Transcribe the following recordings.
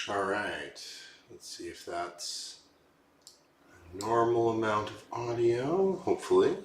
All right, let's see if that's a normal amount of audio, hopefully.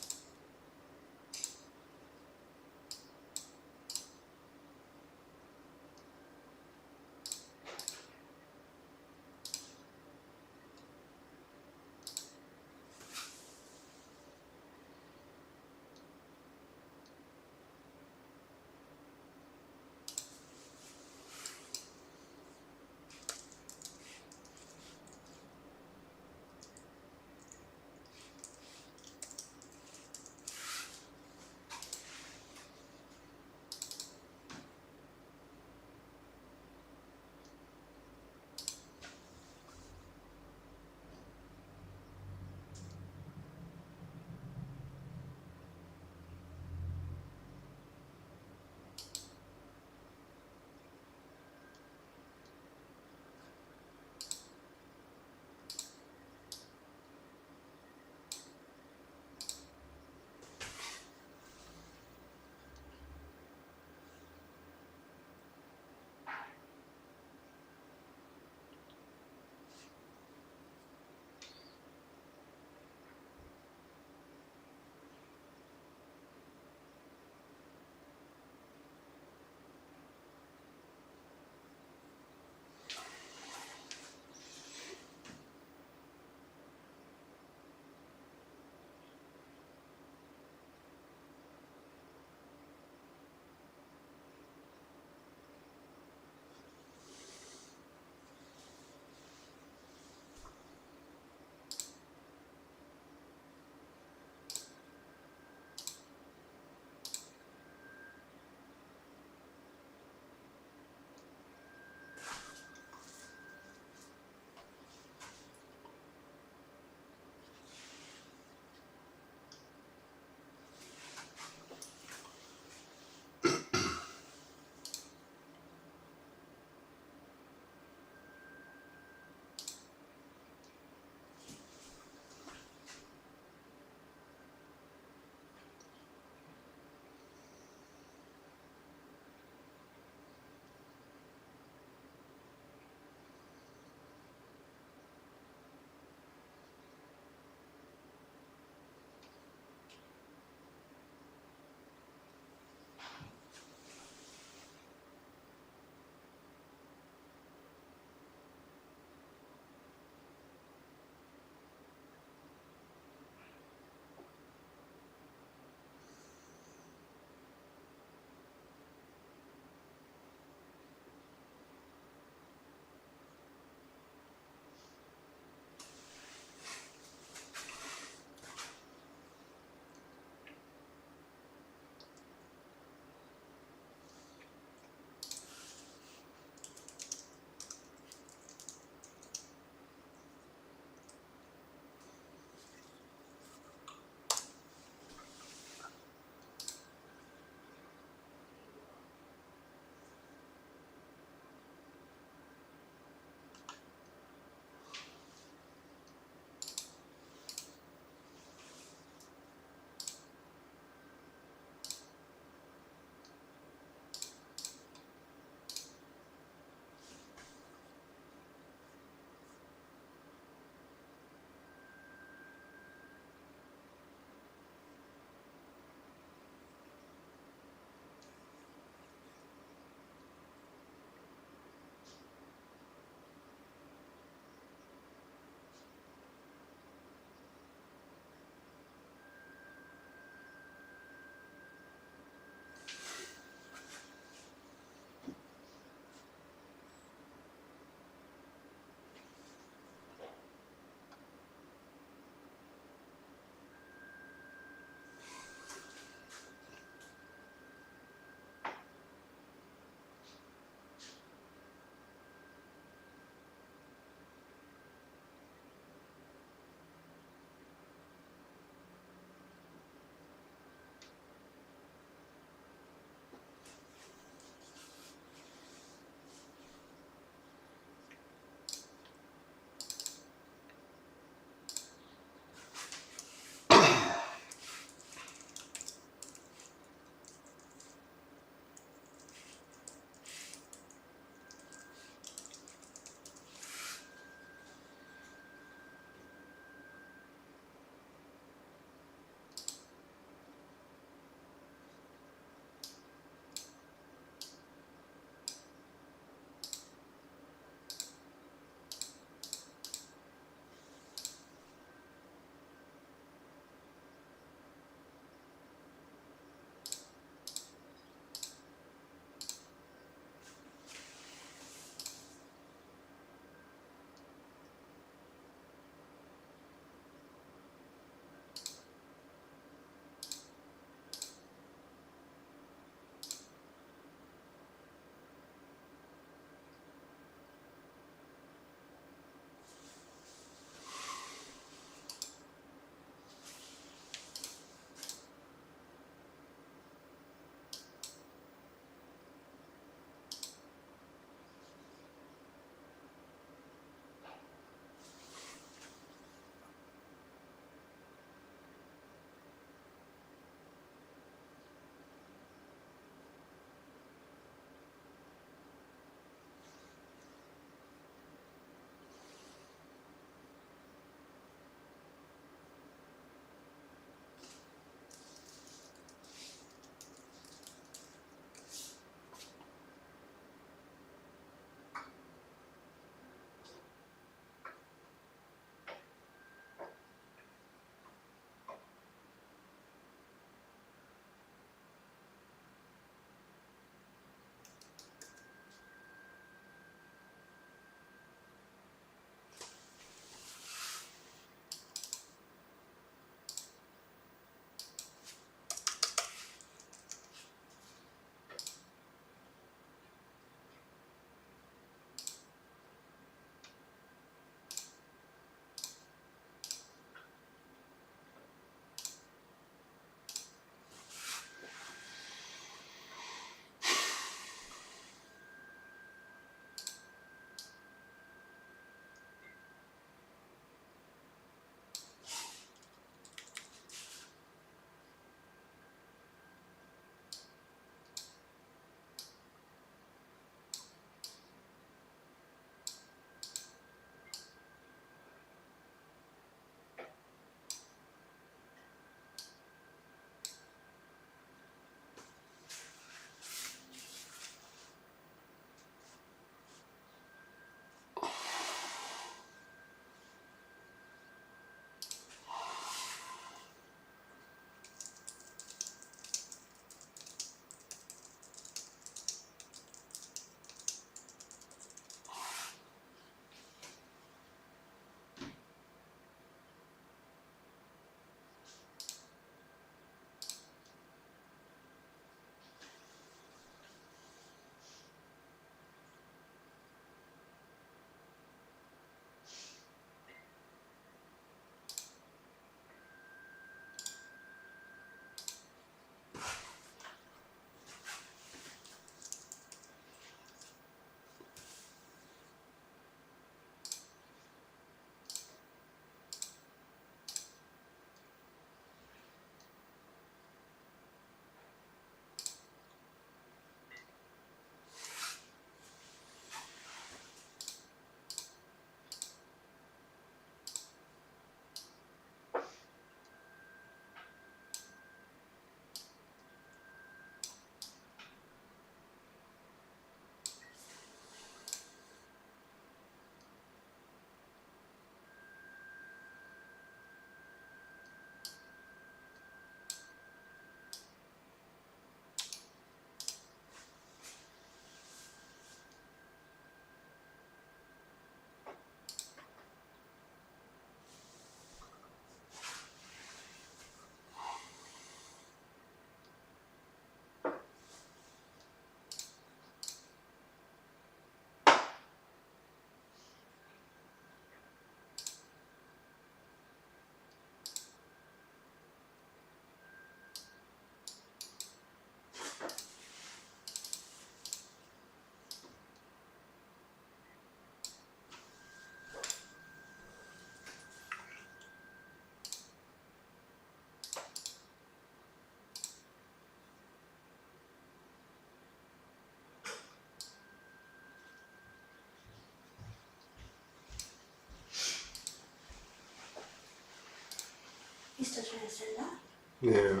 He's still trying to set it up. Yeah.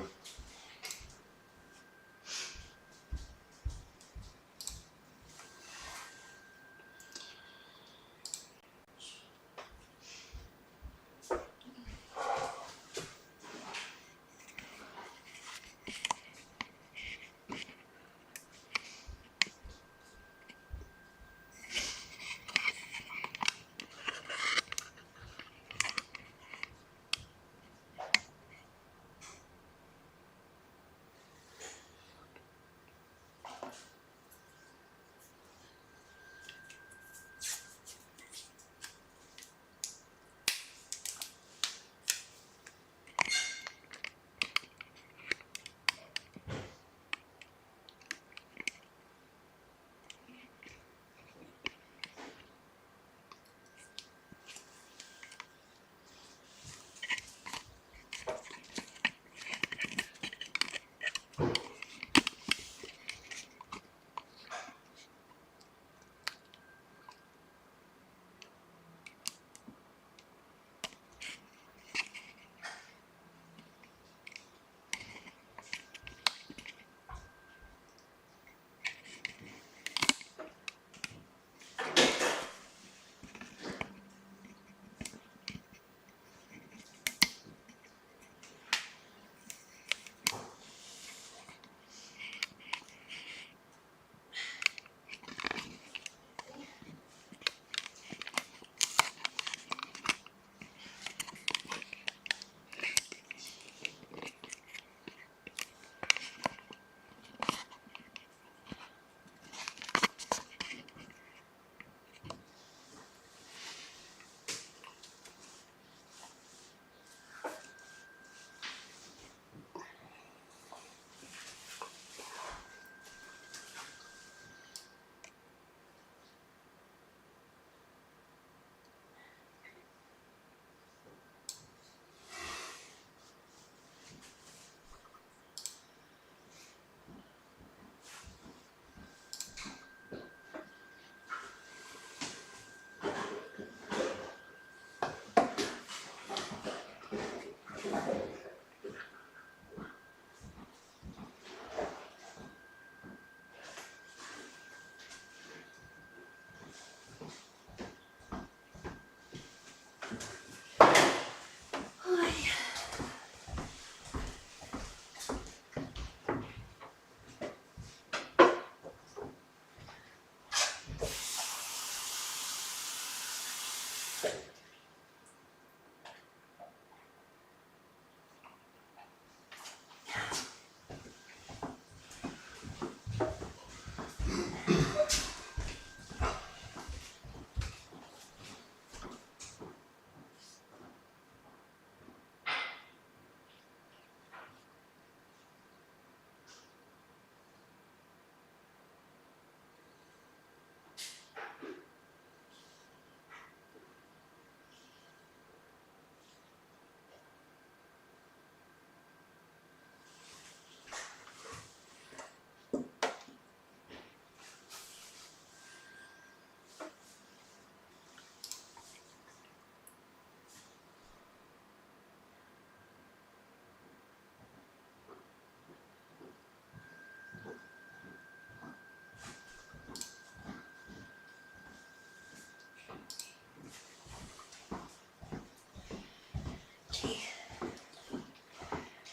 Okay.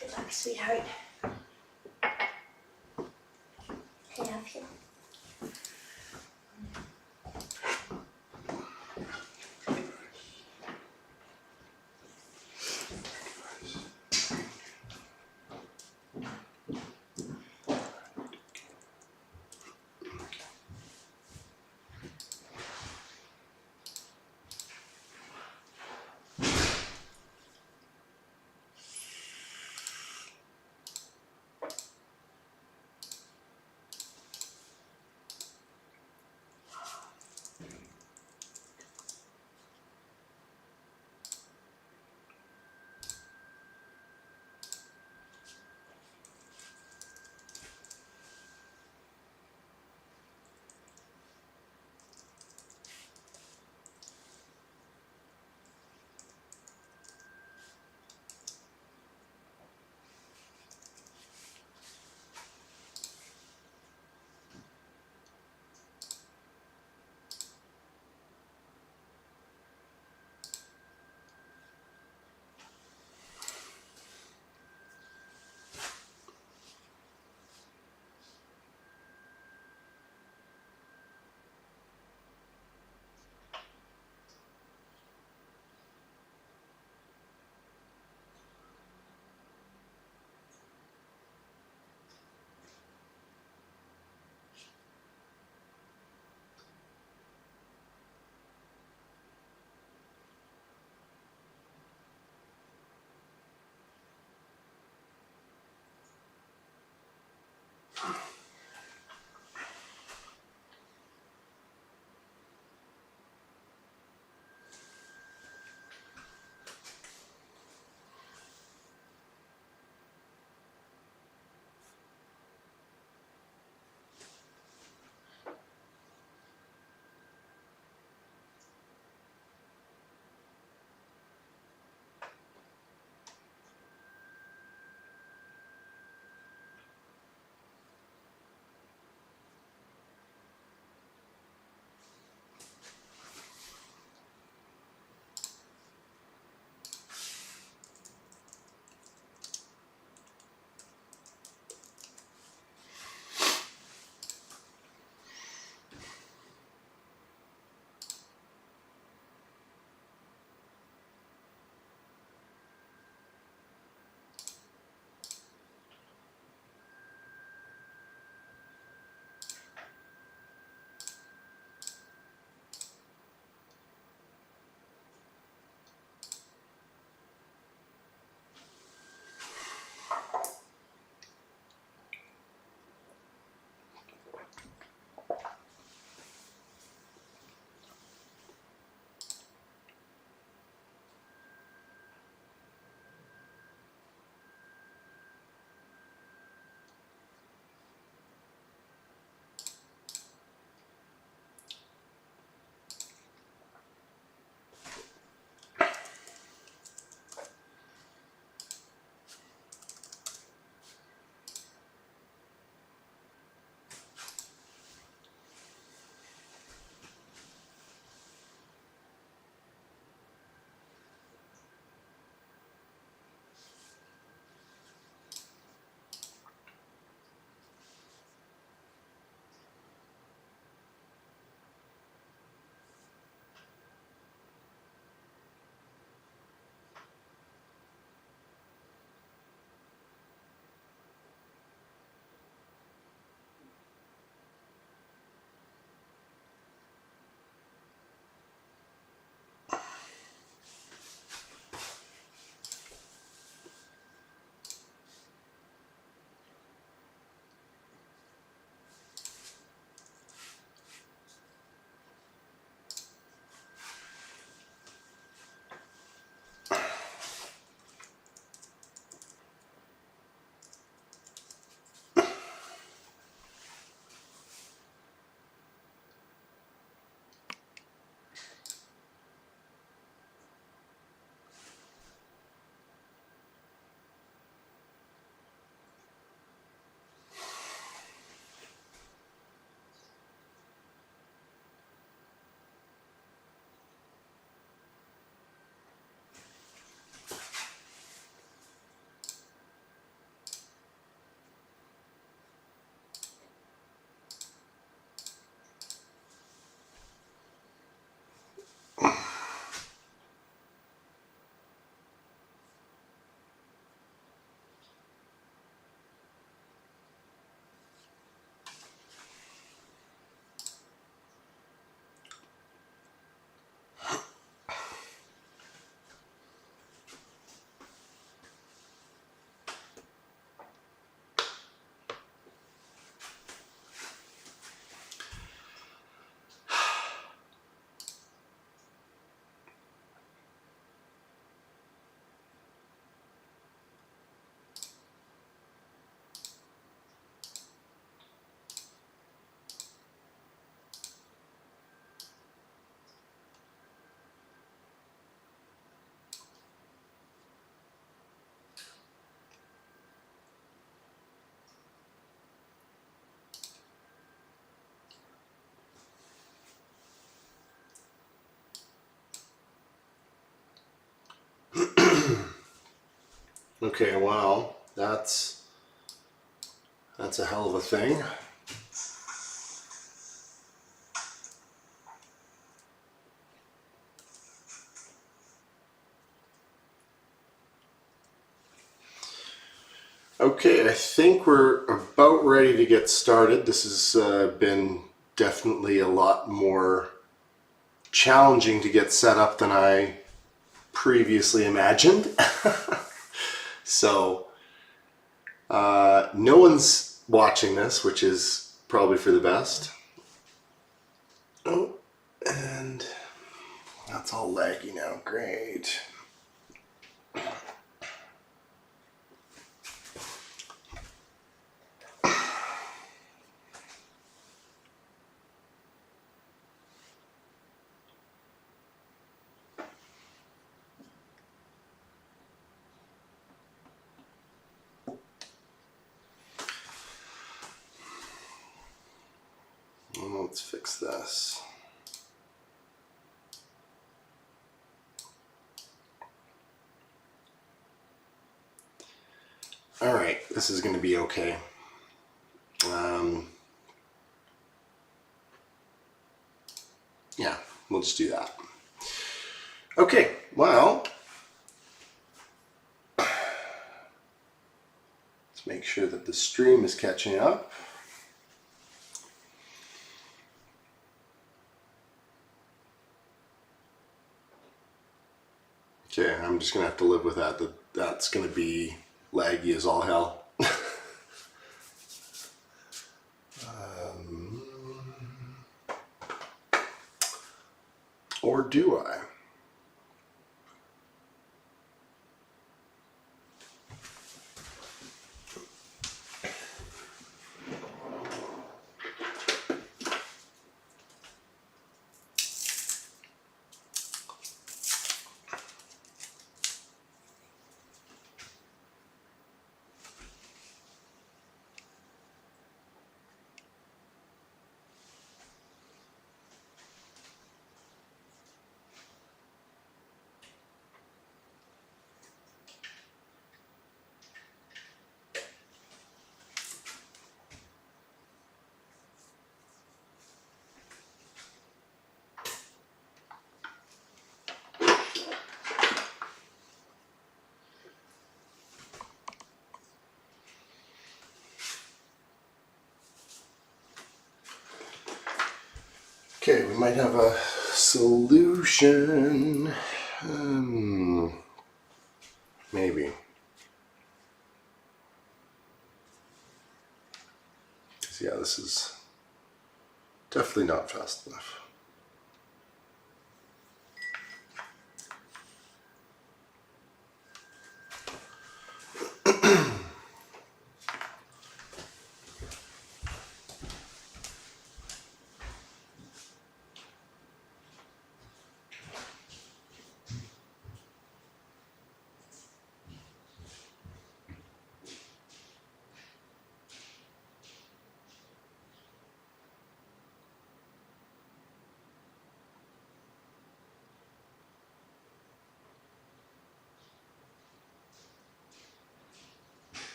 Good luck, sweetheart. I love you. Okay, well, that's a hell of a thing. Okay, I think we're about ready to get started. This has been definitely a lot more challenging to get set up than I previously imagined. So, no one's watching this, which is probably for the best. Oh, and that's all laggy now. Great. Well, let's fix this. All right, this is going to be okay. Yeah, we'll just do that. Okay, well, let's make sure that the stream is catching up. Okay, I'm just going to have to live with that. That's going to be laggy as all hell. Or do I? Okay, we might have a solution. Maybe. Because, yeah, this is definitely not fast enough.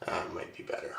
Might be better.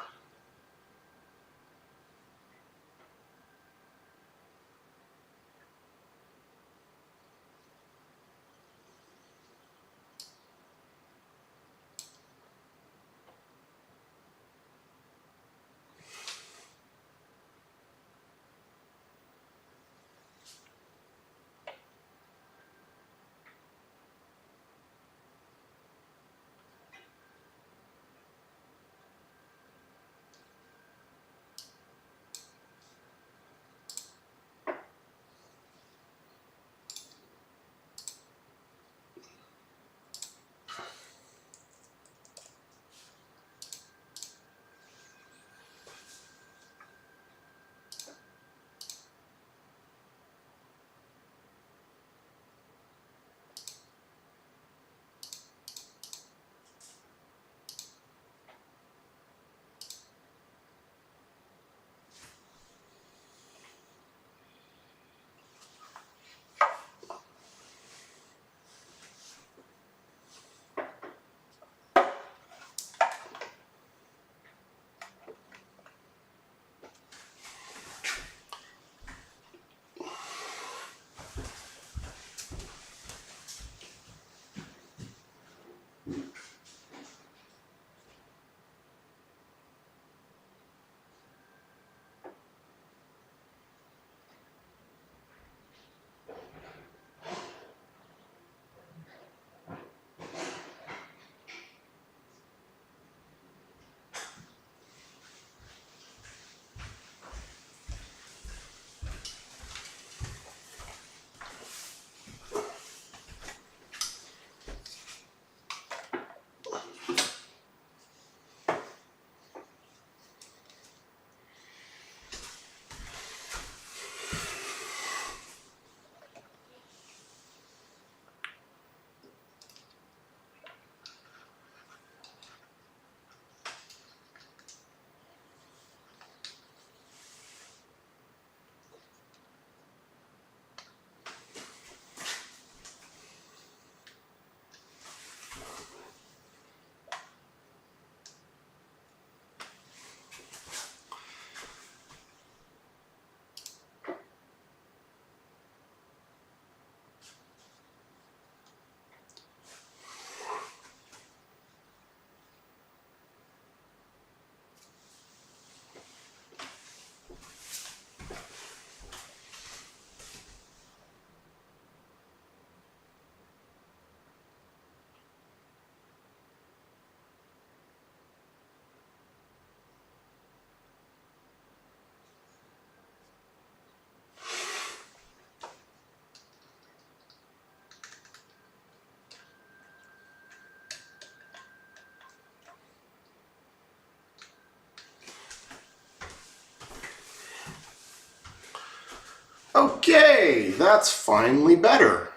Okay, that's finally better.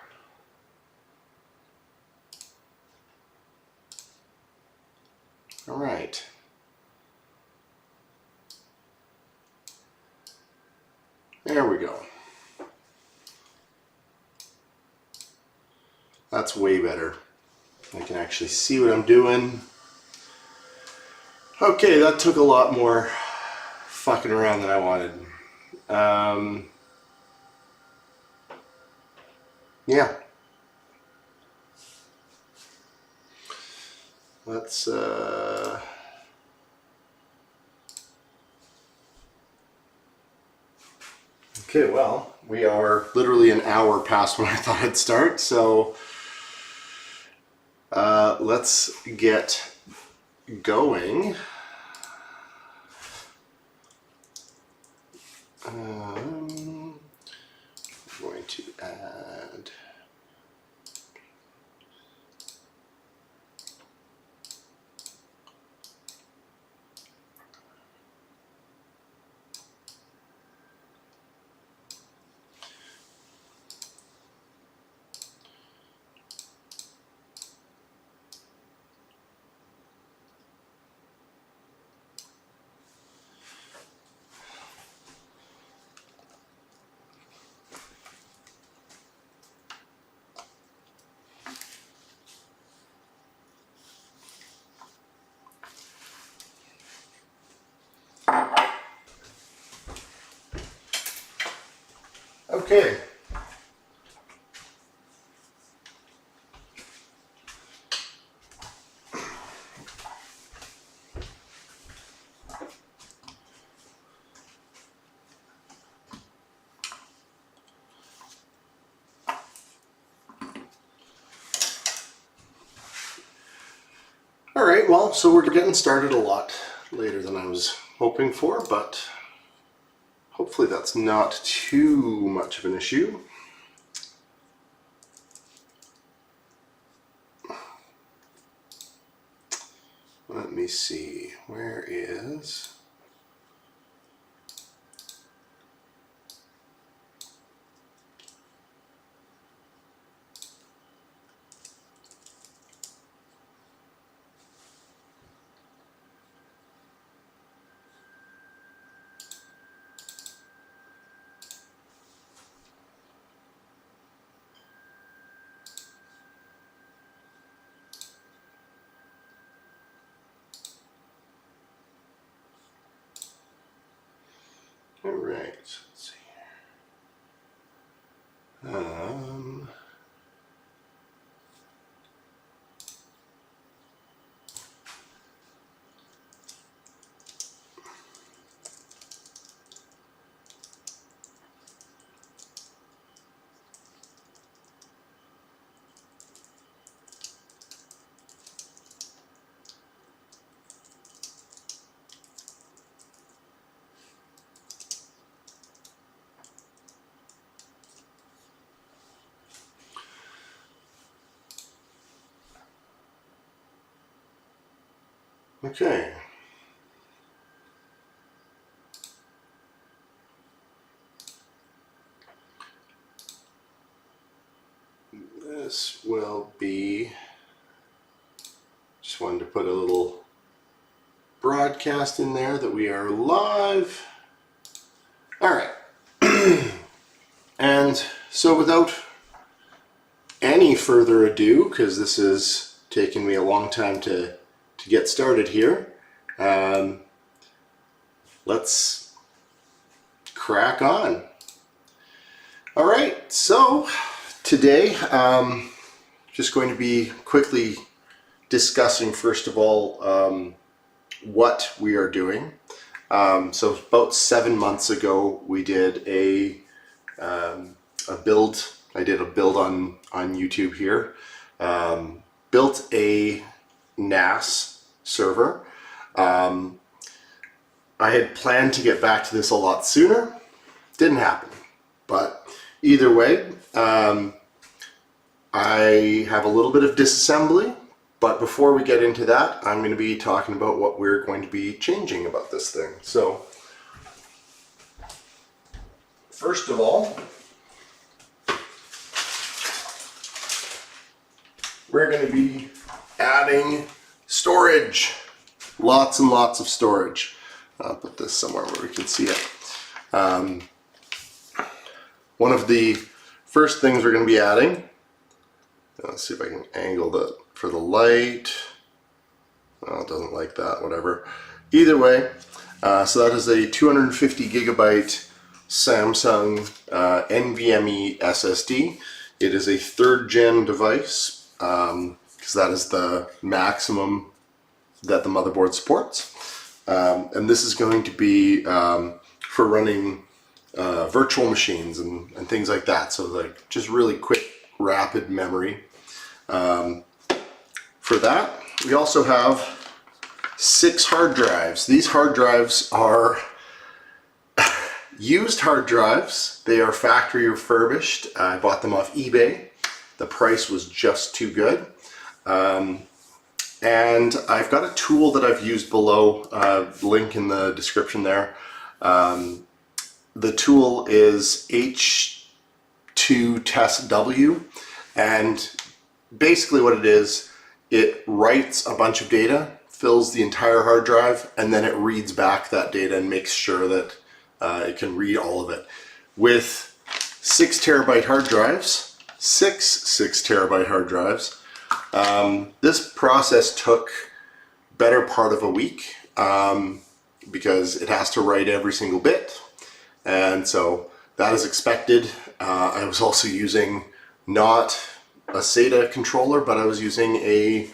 All right. There we go. That's way better. I can actually see what I'm doing. Okay, that took a lot more fucking around than I wanted. Yeah. Let's okay, well, we are literally an hour past when I thought I'd start, so let's get going. I'm going to add Okay. All right, well, so we're getting started a lot later than I was hoping for, but hopefully that's not too much of an issue. Let me see, where is... All right, let's see here. Okay. This will be, just wanted to put a little broadcast in there that we are live. All right. And so without any further ado, because this is taking me a long time to get started here, let's crack on. All right, so today just going to be quickly discussing first of all what we are doing. So about 7 months ago we did a build. I did a build on YouTube here. Built a NAS server. I had planned to get back to this a lot sooner. Didn't happen. But either way, I have a little bit of disassembly. But before we get into that, I'm going to be talking about what we're going to be changing about this thing. So, first of all, we're going to be adding storage. Lots and lots of storage. I'll put this somewhere where we can see it. One of the first things we're going to be adding, let's see if I can angle that for the light. Oh, it doesn't like that, whatever. Either way, so that is a 250 gigabyte Samsung NVMe SSD. It is a 3rd gen device, because that is the maximum that the motherboard supports. And this is going to be for running virtual machines and things like that. So like just really quick, rapid memory. For that, we also have 6 hard drives. These hard drives are used hard drives. They are factory refurbished. I bought them off eBay. The price was just too good. And I've got a tool that I've used below, link in the description there. The tool is H2TestW, and basically what it is, it writes a bunch of data, fills the entire hard drive, and then it reads back that data and makes sure that it can read all of it. With 6 terabyte hard drives, six 6-terabyte hard drives, this process took better part of a week because it has to write every single bit, and so that is expected. I was also using not a SATA controller, but I was using a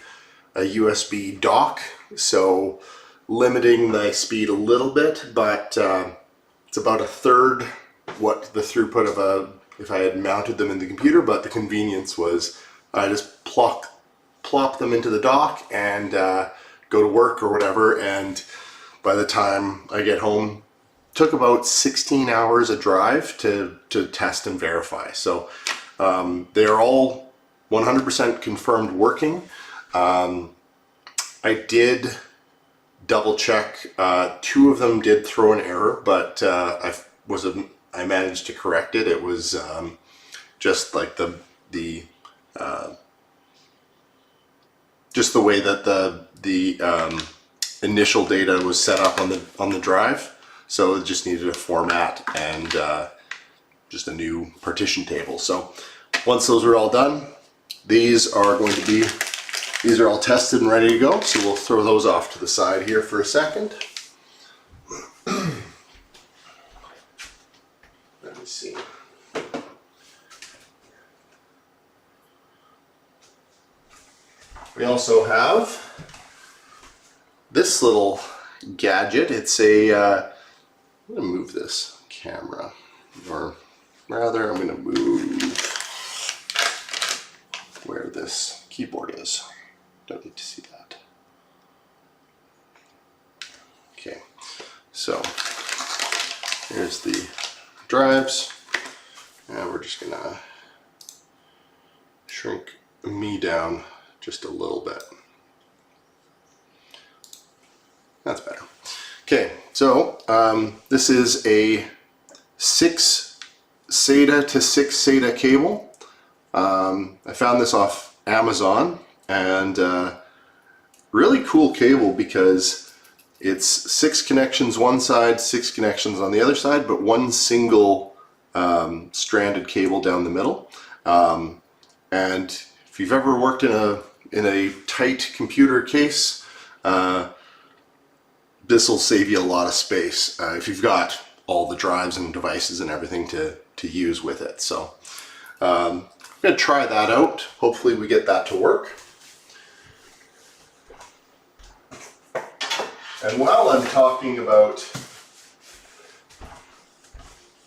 USB dock, so limiting the speed a little bit, but it's about a third what the throughput of if I had mounted them in the computer, but the convenience was I just plop them into the dock and go to work or whatever, and by the time I get home, took about 16 hours a drive to test and verify. So they are all 100% confirmed working. I did double check. 2 of them did throw an error, but I managed to correct it. It was just like just the way that the initial data was set up on the drive. So it just needed a format and just a new partition table. So once those are all done, these are all tested and ready to go. So we'll throw those off to the side here for a second. Let me see. We also have this little gadget. It's I'm going to move this camera, or rather I'm going to move where this keyboard is. Don't need to see that. Okay, so here's the drives, and we're just going to shrink me down just a little bit. That's better. Okay, so this is a 6 SATA to 6 SATA cable. I found this off Amazon, and really cool cable because it's 6 connections one side, 6 connections on the other side, but one single stranded cable down the middle. And if you've ever worked in a tight computer case, this will save you a lot of space if you've got all the drives and devices and everything to use with it. So I'm going to try that out. Hopefully we get that to work. And while I'm talking about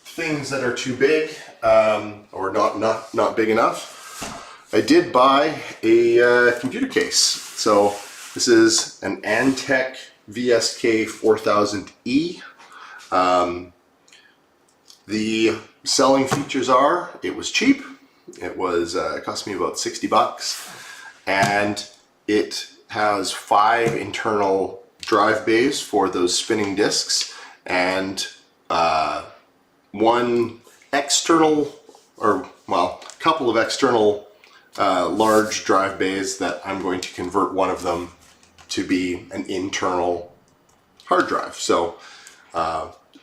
things that are too big or not big enough, I did buy a computer case. So this is an Antec VSK 4000E. The selling features are, it was cheap. It cost me about 60 bucks, and it has 5 internal drive bays for those spinning discs, and one external, or well, a couple of external large drive bays that I'm going to convert one of them to be an internal hard drive. So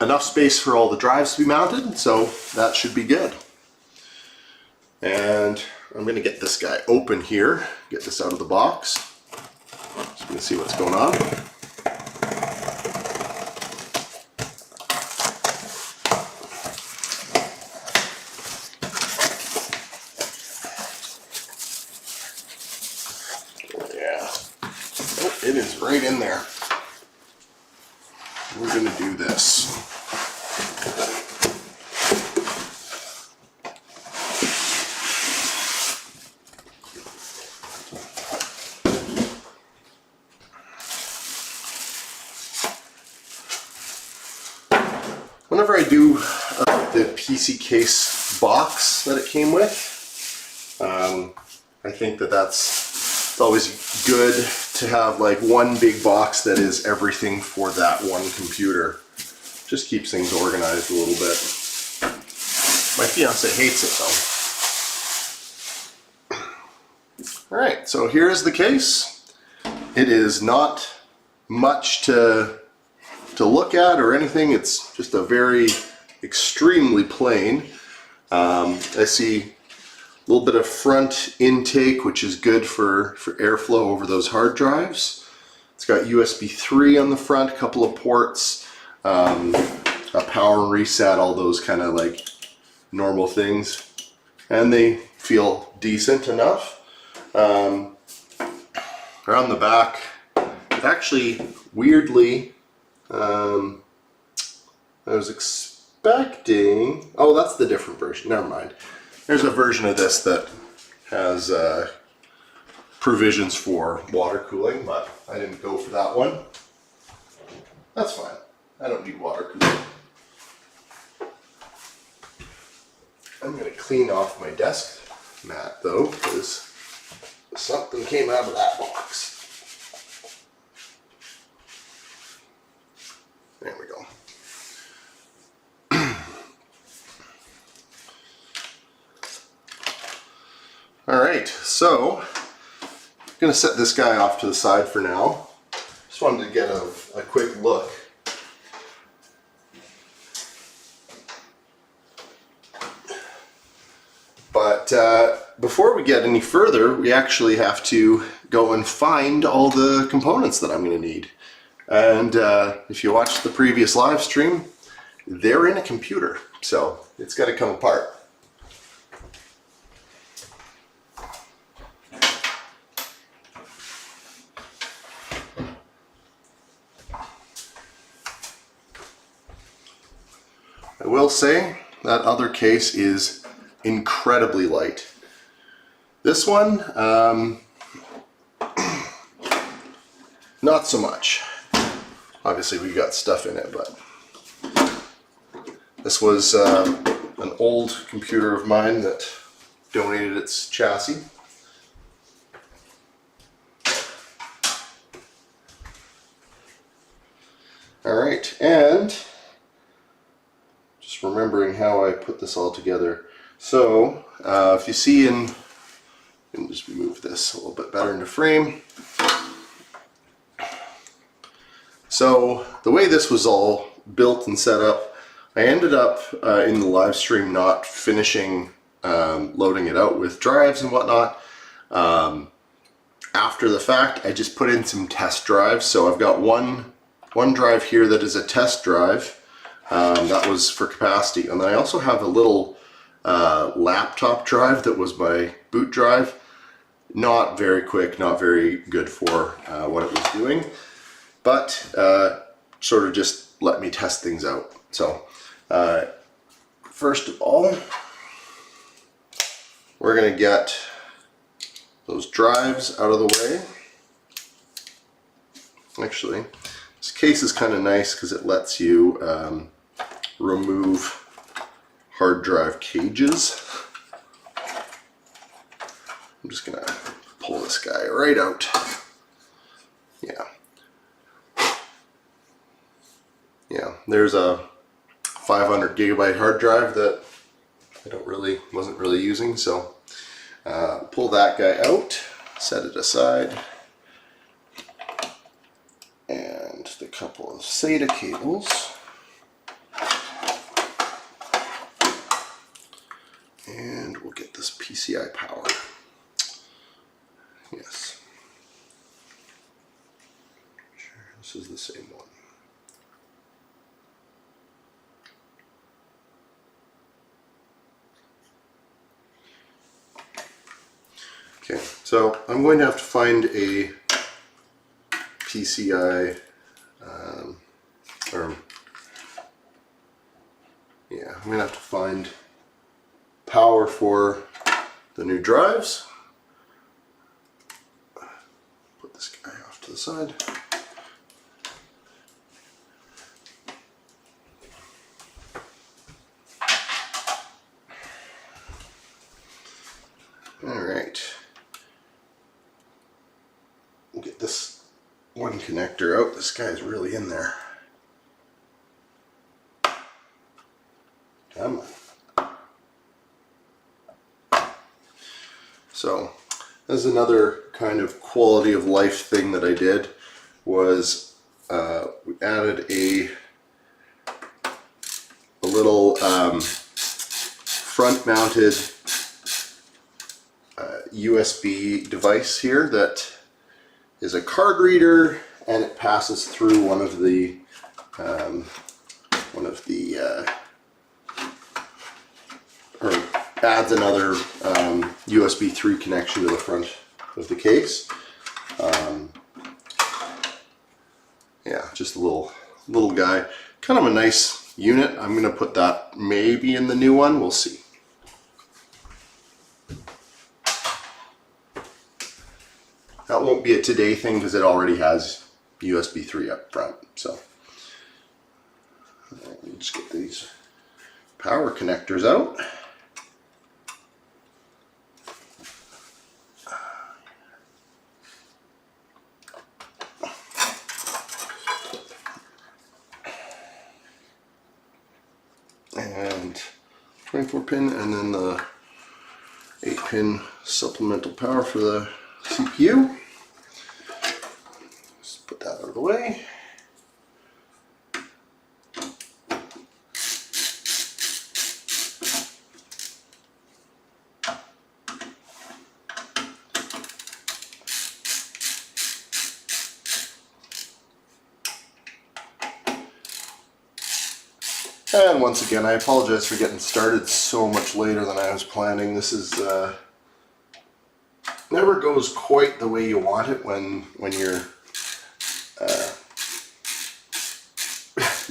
enough space for all the drives to be mounted, so that should be good. And I'm going to get this guy open here, get this out of the box. Just going to see what's going on. It is right in there. We're going to do this. Whenever I do the PC case box that it came with, I think it's always good to have like one big box that is everything for that one computer. Just keeps things organized a little bit. My fiance hates it though. Alright, so here's the case. It is not much to look at or anything. It's just a very extremely plain. I see a little bit of front intake, which is good for airflow over those hard drives. It's got USB 3 on the front, a couple of ports, a power and reset, all those kind of like normal things, and they feel decent enough. Around the back, it actually weirdly, I was expecting, oh, that's the different version, never mind. There's a version of this that has provisions for water cooling, but I didn't go for that one. That's fine, I don't need water cooling. I'm going to clean off my desk mat though, because something came out of that box. There we go. Alright, so I'm going to set this guy off to the side for now. Just wanted to get a quick look. But before we get any further, we actually have to go and find all the components that I'm going to need. And if you watched the previous live stream, they're in a computer, so it's got to come apart. I will say that other case is incredibly light. This one, not so much. Obviously we got stuff in it, but this was an old computer of mine that donated its chassis. Alright, and just remembering how I put this all together. So, if you see let me just move this a little bit better into frame. So, the way this was all built and set up, I ended up in the live stream not finishing loading it out with drives and whatnot. After the fact, I just put in some test drives. So I've got one drive here that is a test drive. That was for capacity. And then I also have a little laptop drive that was my boot drive. Not very quick, not very good for what it was doing, but sort of just let me test things out. So first of all, we're going to get those drives out of the way. Actually, this case is kind of nice because it lets you remove hard drive cages. I'm just gonna pull this guy right out. Yeah, there's a 500 gigabyte hard drive that I wasn't really using, so pull that guy out, set it aside, and the couple of SATA cables. And we'll get this PCI power. Yes. Sure, this is the same one. Okay, so I'm going to have to find a PCI, I'm going to have to find power for the new drives. Put this guy off to the side. Alright. We'll get this one connector out. This guy's really in there. Come on. So, this is another kind of quality of life thing that I did, was we added a little front mounted USB device here that is a card reader, and it passes through one of the adds another USB 3 connection to the front of the case. Yeah, just a little guy. Kind of a nice unit. I'm gonna put that maybe in the new one. We'll see. That won't be a today thing because it already has USB 3 up front. So let's get these power connectors out. And 24 pin, and then the 8 pin supplemental power for the CPU. Just put that out of the way. And once again, I apologize for getting started so much later than I was planning. This is never goes quite the way you want it when you're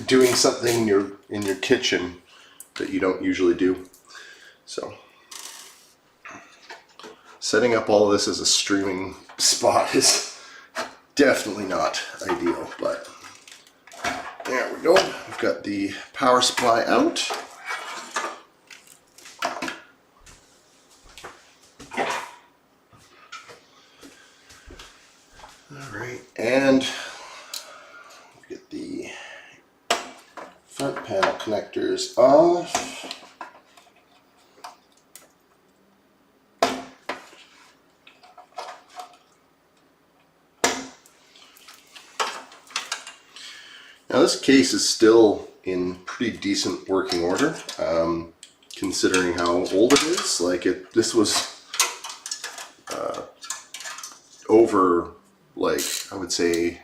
doing something in your kitchen that you don't usually do. So setting up all of this as a streaming spot is definitely not ideal, but there we go. We've got the power supply out. All right, and get the front panel connectors off. Now this case is still in pretty decent working order, considering how old it is. Like this was over, like, I would say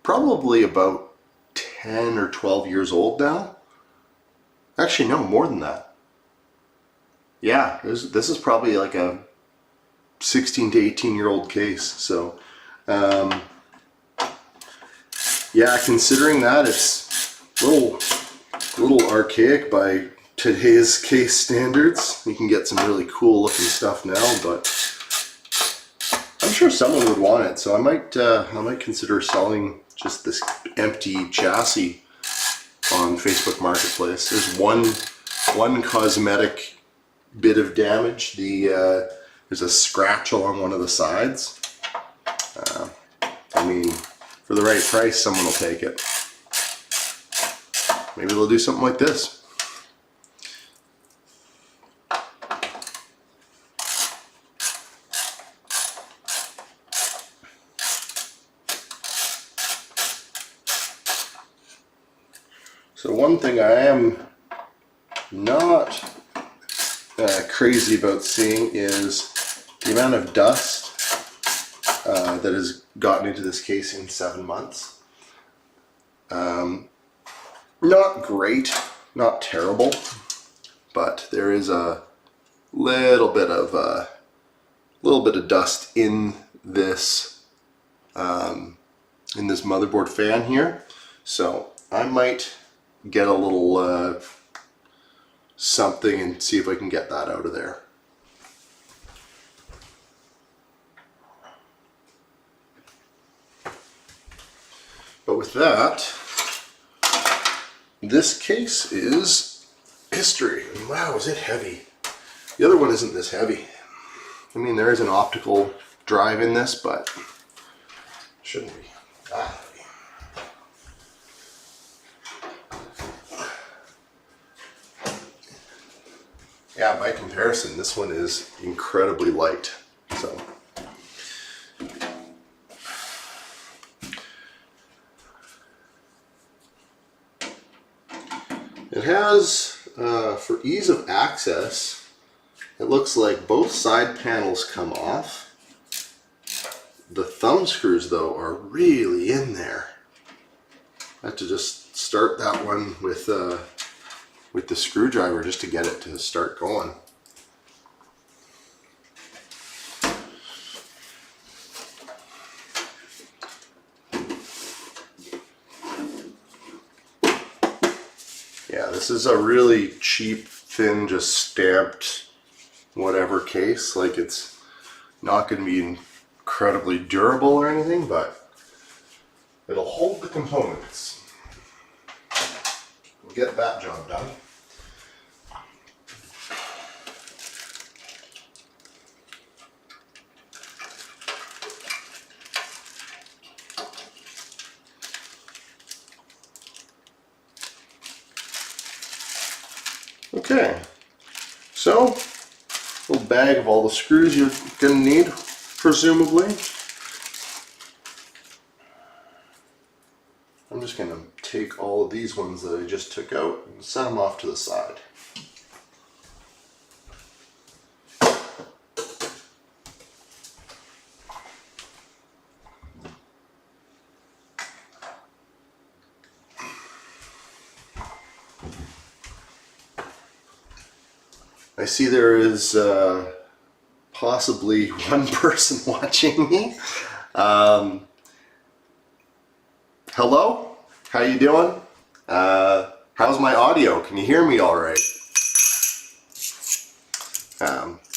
probably about 10 or 12 years old now. Actually, no, more than that. Yeah, this is probably like a 16 to 18 year old case. So yeah, considering that, it's a little archaic by today's case standards. You can get some really cool looking stuff now, but I'm sure someone would want it. So I might consider selling just this empty chassis on Facebook Marketplace. There's one cosmetic bit of damage. There's a scratch along one of the sides. I mean, for the right price, someone will take it. Maybe they'll do something like this. So one thing I am not crazy about seeing is the amount of dust that has gotten into this case in 7 months. Not great, not terrible, but there is a little bit of dust in this motherboard fan here. So I might get a little something and see if I can get that out of there. But with that, this case is history. Wow, is it heavy? The other one isn't this heavy. I mean, there is an optical drive in this, but it shouldn't be that heavy. Yeah, by comparison, this one is incredibly light. So it has, for ease of access, it looks like both side panels come off. The thumb screws, though, are really in there. I have to just start that one with with the screwdriver just to get it to start going. Yeah, this is a really cheap, thin, just stamped whatever case. Like, it's not going to be incredibly durable or anything, but it'll hold the components. We'll get that job done. Okay, so a little bag of all the screws you're going to need, presumably. I'm just going to take all of these ones that I just took out and set them off to the side. I see there is possibly one person watching me. Hello, how you doing? How's my audio? Can you hear me all right?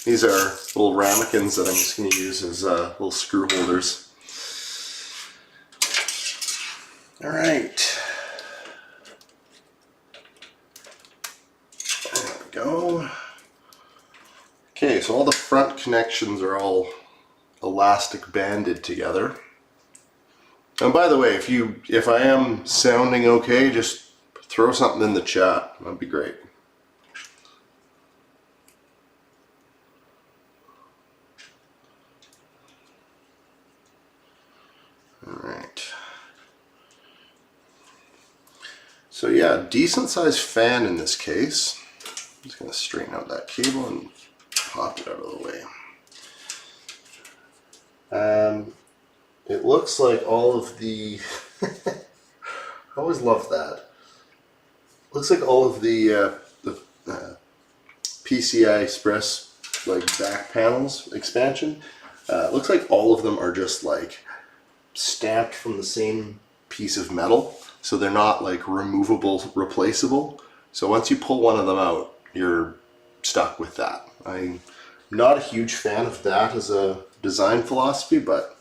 These are little ramekins that I'm just going to use as little screw holders. All right. There we go. Okay, so all the front connections are all elastic banded together. And by the way, if I am sounding okay, just throw something in the chat. That'd be great. All right. So yeah, decent sized fan in this case. I'm just gonna straighten out that cable and pop it out of the way. It looks like all of the I always love that. Looks like all of the PCI Express like back panels expansion. Looks like all of them are just like stamped from the same piece of metal, so they're not like removable, replaceable. So once you pull one of them out, you're stuck with that. I'm not a huge fan of that as a design philosophy, but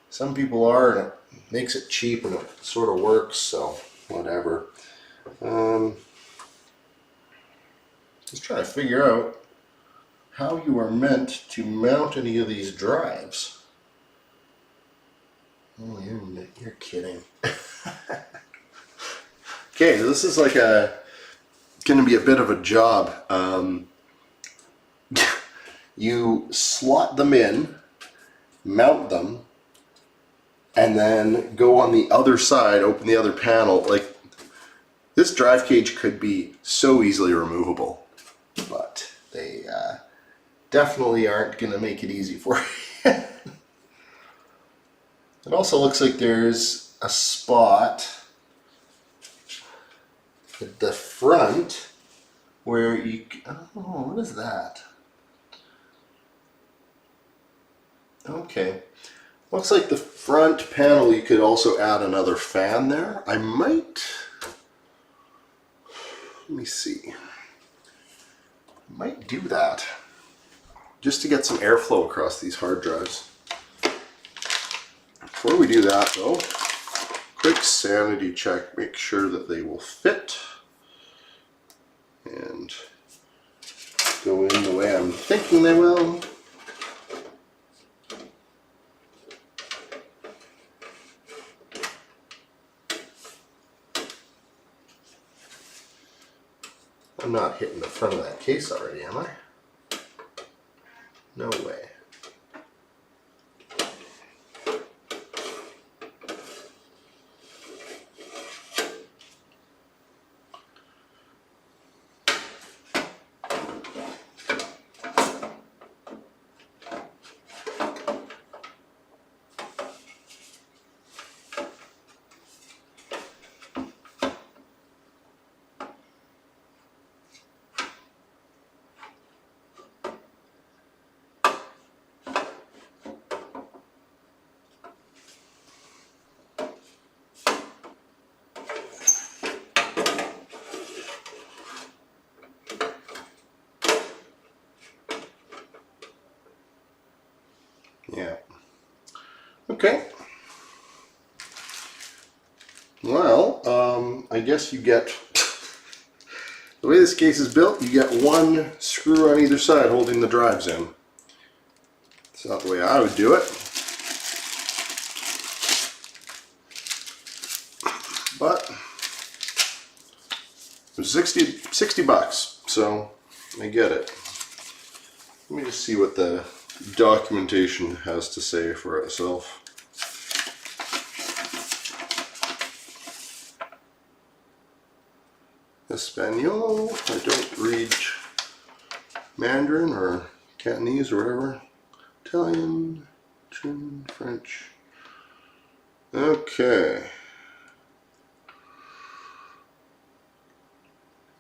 some people are, and it makes it cheap and it sort of works, so whatever. Just trying to figure out how you are meant to mount any of these drives. Oh, you're kidding. Okay, this is like going to be a bit of a job. You slot them in, mount them, and then go on the other side, open the other panel. Like, this drive cage could be so easily removable, but they definitely aren't going to make it easy for you. It also looks like there's a spot at the front where you, oh, what is that? Okay, looks like the front panel you could also add another fan there. I might, let me see, I might do that just to get some airflow across these hard drives. Before we do that though, quick sanity check, make sure that they will fit and go in the way I'm thinking they will. I'm not hitting the front of that case already, am I? No way. Yeah. Okay. Well, I guess you get, the way this case is built, you get one screw on either side holding the drives in. It's not the way I would do it. But it was 60 bucks, so I get it. Let me just see what the documentation has to say for itself. Espanol, I don't read Mandarin or Cantonese or whatever. Italian, German, French. Okay.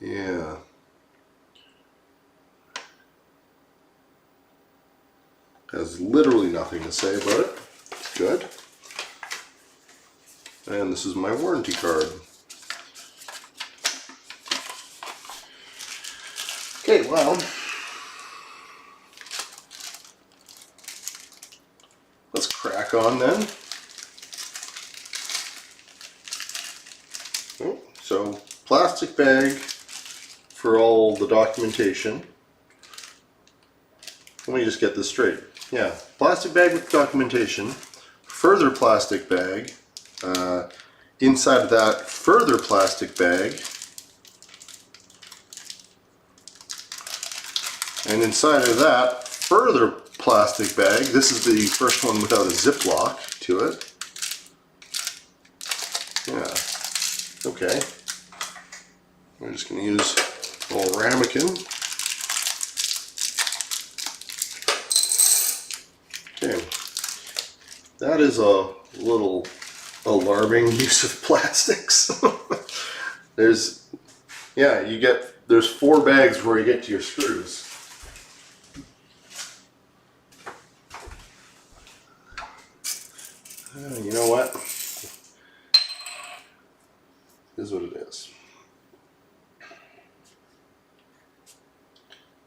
Yeah. Has literally nothing to say about it. It's good. And this is my warranty card. Okay, well, let's crack on then. Oh, so, plastic bag for all the documentation. Let me just get this straight. Yeah, plastic bag with documentation, further plastic bag, inside of that further plastic bag, and inside of that further plastic bag. This is the first one without a ziplock to it. Yeah, okay. We're just going to use a little ramekin. Okay, that is a little alarming use of plastics. There's 4 bags before you get to your screws. You know what? This is what it is.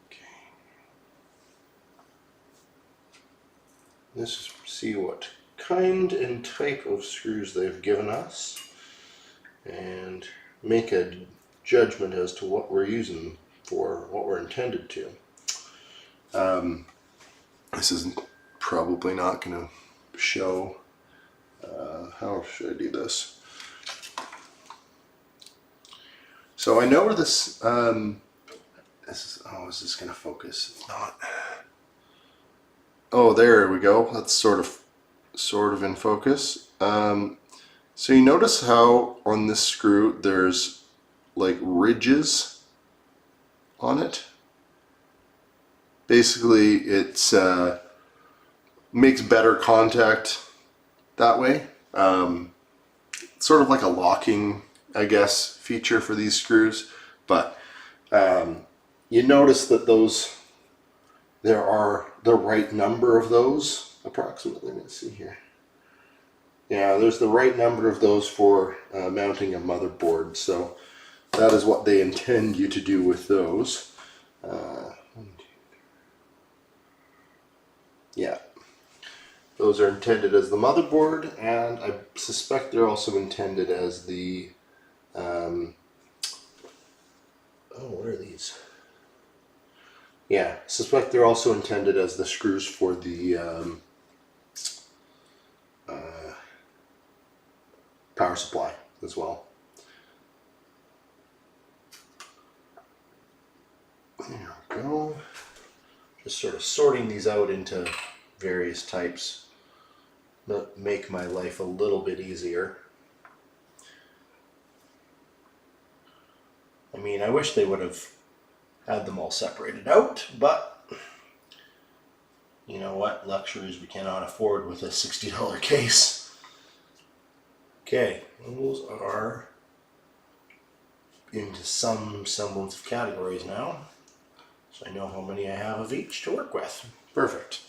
Okay. Let's just see what kind and type of screws they've given us and make a judgment as to what we're using for what we're intended to. This is probably not going to show. How should I do this? So I know where this. Is this going to focus? It's not. Oh, there we go. That's sort of in focus. So you notice how on this screw there's like ridges on it. Basically, it's makes better contact that way. Sort of like a locking, I guess, feature for these screws. But you notice that there are the right number of those, approximately. Let's see here. Yeah, there's the right number of those for mounting a motherboard. So that is what they intend you to do with those. Yeah. Those are intended as the motherboard, and I suspect they're also intended as the, what are these? Yeah, suspect they're also intended as the screws for the power supply as well. There we go. Just sort of sorting these out into various types. That make my life a little bit easier. I mean, I wish they would have had them all separated out, but you know what? Luxuries we cannot afford with a $60 case. Okay, those are into some semblance of categories now, so I know how many I have of each to work with. Perfect.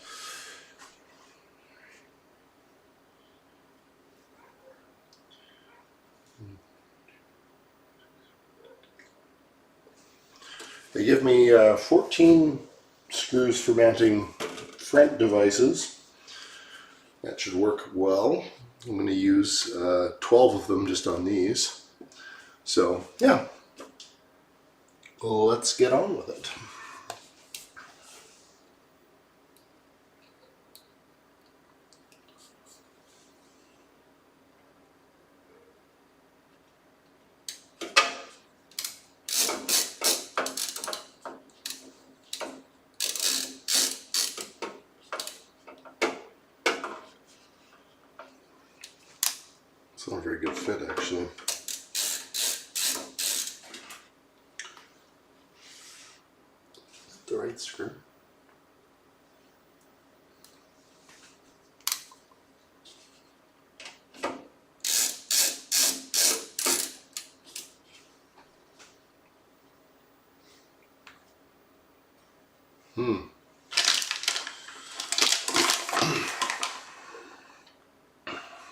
They give me 14 screws for mounting front devices, That should work well. I'm going to use 12 of them just on these. So yeah, let's get on with it. It's not a very good fit, actually. The right screw.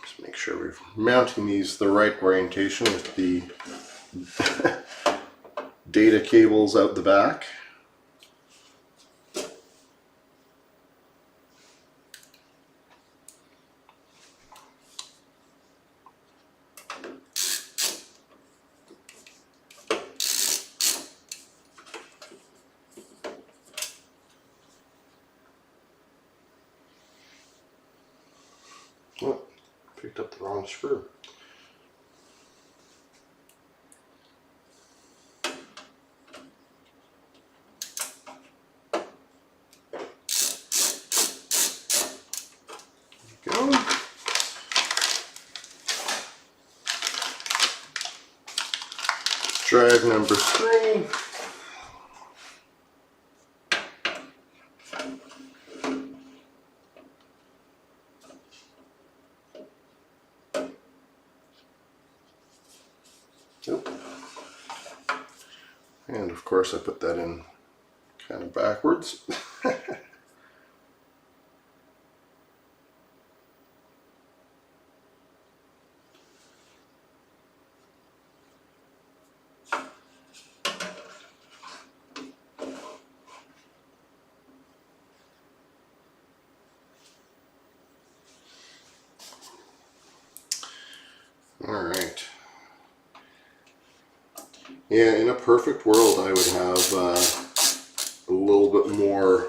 Just make sure we're mounting these the right orientation with the data cables out the back. Oh, picked up the wrong screw. Go. Drive number 3. Nope. And of course I put that in kind of backwards. Alright. Yeah, in a perfect world I would have a little bit more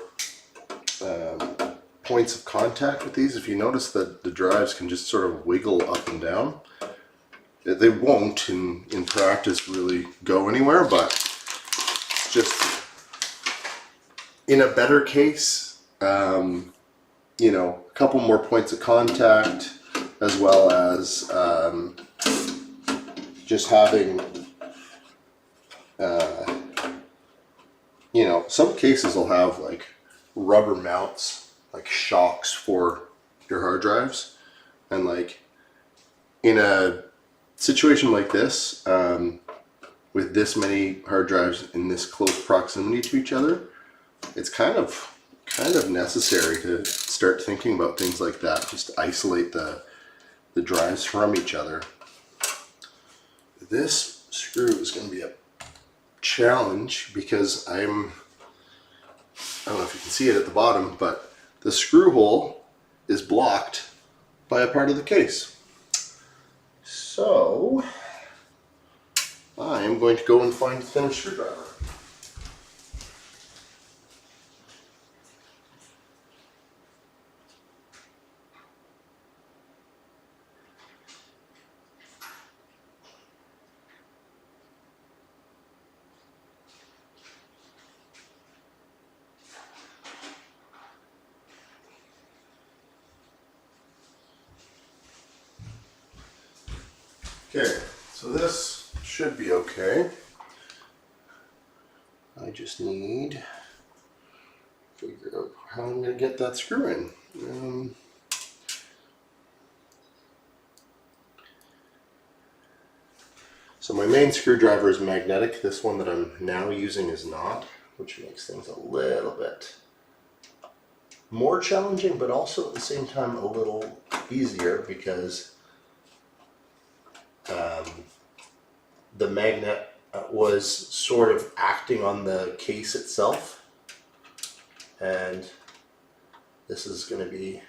points of contact with these. If you notice that the drives can just sort of wiggle up and down. They won't in practice really go anywhere, but just in a better case, you know, a couple more points of contact, as well as just having, you know, some cases will have like rubber mounts, like shocks for your hard drives, and like in a situation like this, with this many hard drives in this close proximity to each other, it's kind of necessary to start thinking about things like that. Just isolate the drives from each other. This screw is going to be a challenge because I don't know if you can see it at the bottom, but the screw hole is blocked by a part of the case. So I am going to go and find a thin screwdriver. Okay, so this should be okay. I just need to figure out how I'm going to get that screw in. So my main screwdriver is magnetic. This one that I'm now using is not, which makes things a little bit more challenging, but also at the same time a little easier because the magnet was sort of acting on the case itself, and this is going to be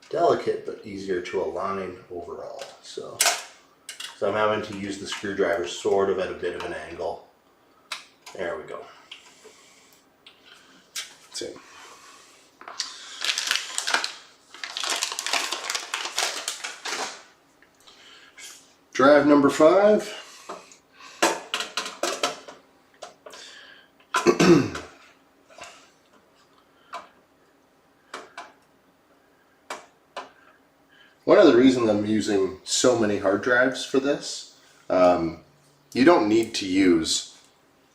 delicate but easier to align overall. So I'm having to use the screwdriver sort of at a bit of an angle. There we go. That's it. Drive number 5. One of the reasons I'm using so many hard drives for this, you don't need to use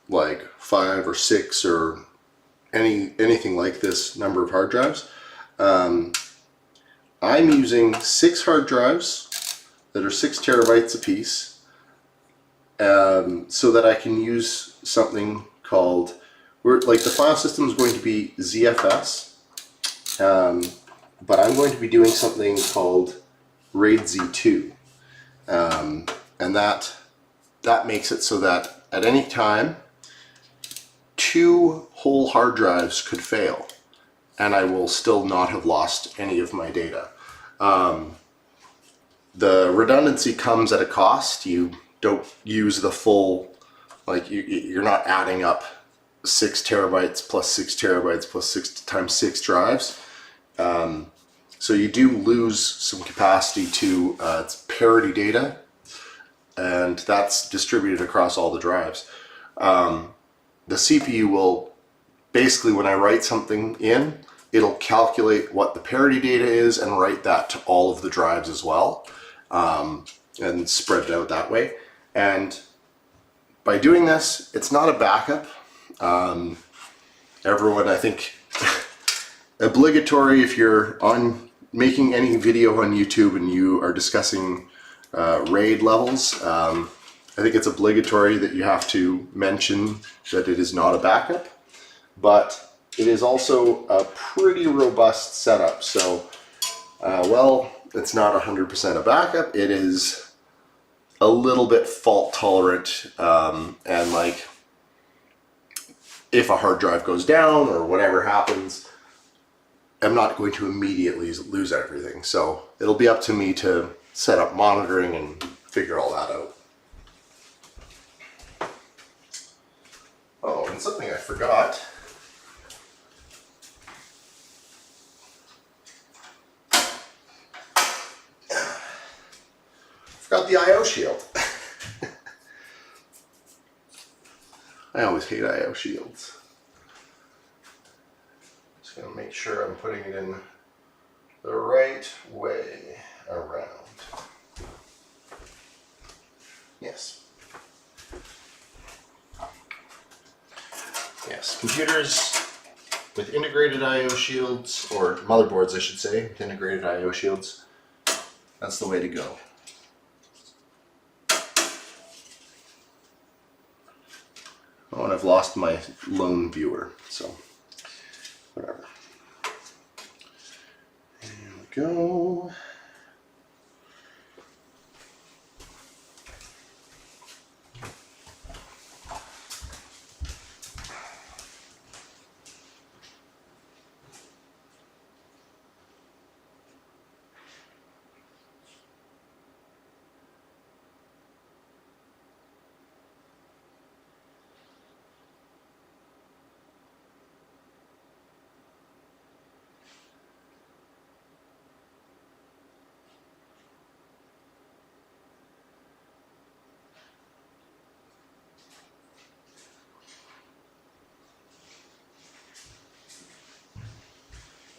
like 5 or 6 or anything like this number of hard drives. I'm using 6 hard drives that are 6 terabytes apiece, so that I can use something called, like the file system is going to be ZFS, but I'm going to be doing something called RAID Z2, and that makes it so that at any time 2 whole hard drives could fail, and I will still not have lost any of my data. The redundancy comes at a cost. You don't use the full, like you're not adding up 6 terabytes plus 6 terabytes plus 6 times 6 drives. So you do lose some capacity to its parity data, and that's distributed across all the drives. The CPU will basically, when I write something in, it'll calculate what the parity data is and write that to all of the drives as well, and spread it out that way. And by doing this, it's not a backup. Everyone, I think, obligatory if you're making any video on YouTube and you are discussing RAID levels, I think it's obligatory that you have to mention that it is not a backup, but it is also a pretty robust setup. So, well, it's not 100% a backup. It is a little bit fault tolerant, and like if a hard drive goes down or whatever happens, I'm not going to immediately lose everything. So it'll be up to me to set up monitoring and figure all that out. Oh, and something I forgot. Forgot the I/O shield. I always hate I/O shields. Just gonna make sure I'm putting it in the right way around. Yes. Yes, computers with integrated I/O shields, or motherboards I should say, with integrated I/O shields, that's the way to go. Oh, and I've lost my lone viewer, so whatever. There we go.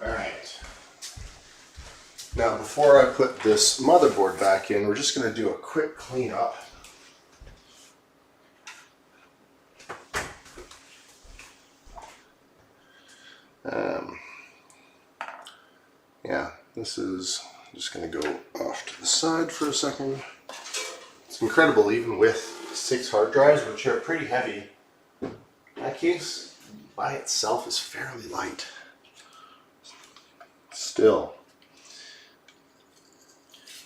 Alright, now before I put this motherboard back in, we're just going to do a quick cleanup. Yeah, this is just going to go off to the side for a second. It's incredible, even with 6 hard drives, which are pretty heavy, that case by itself is fairly light. Still.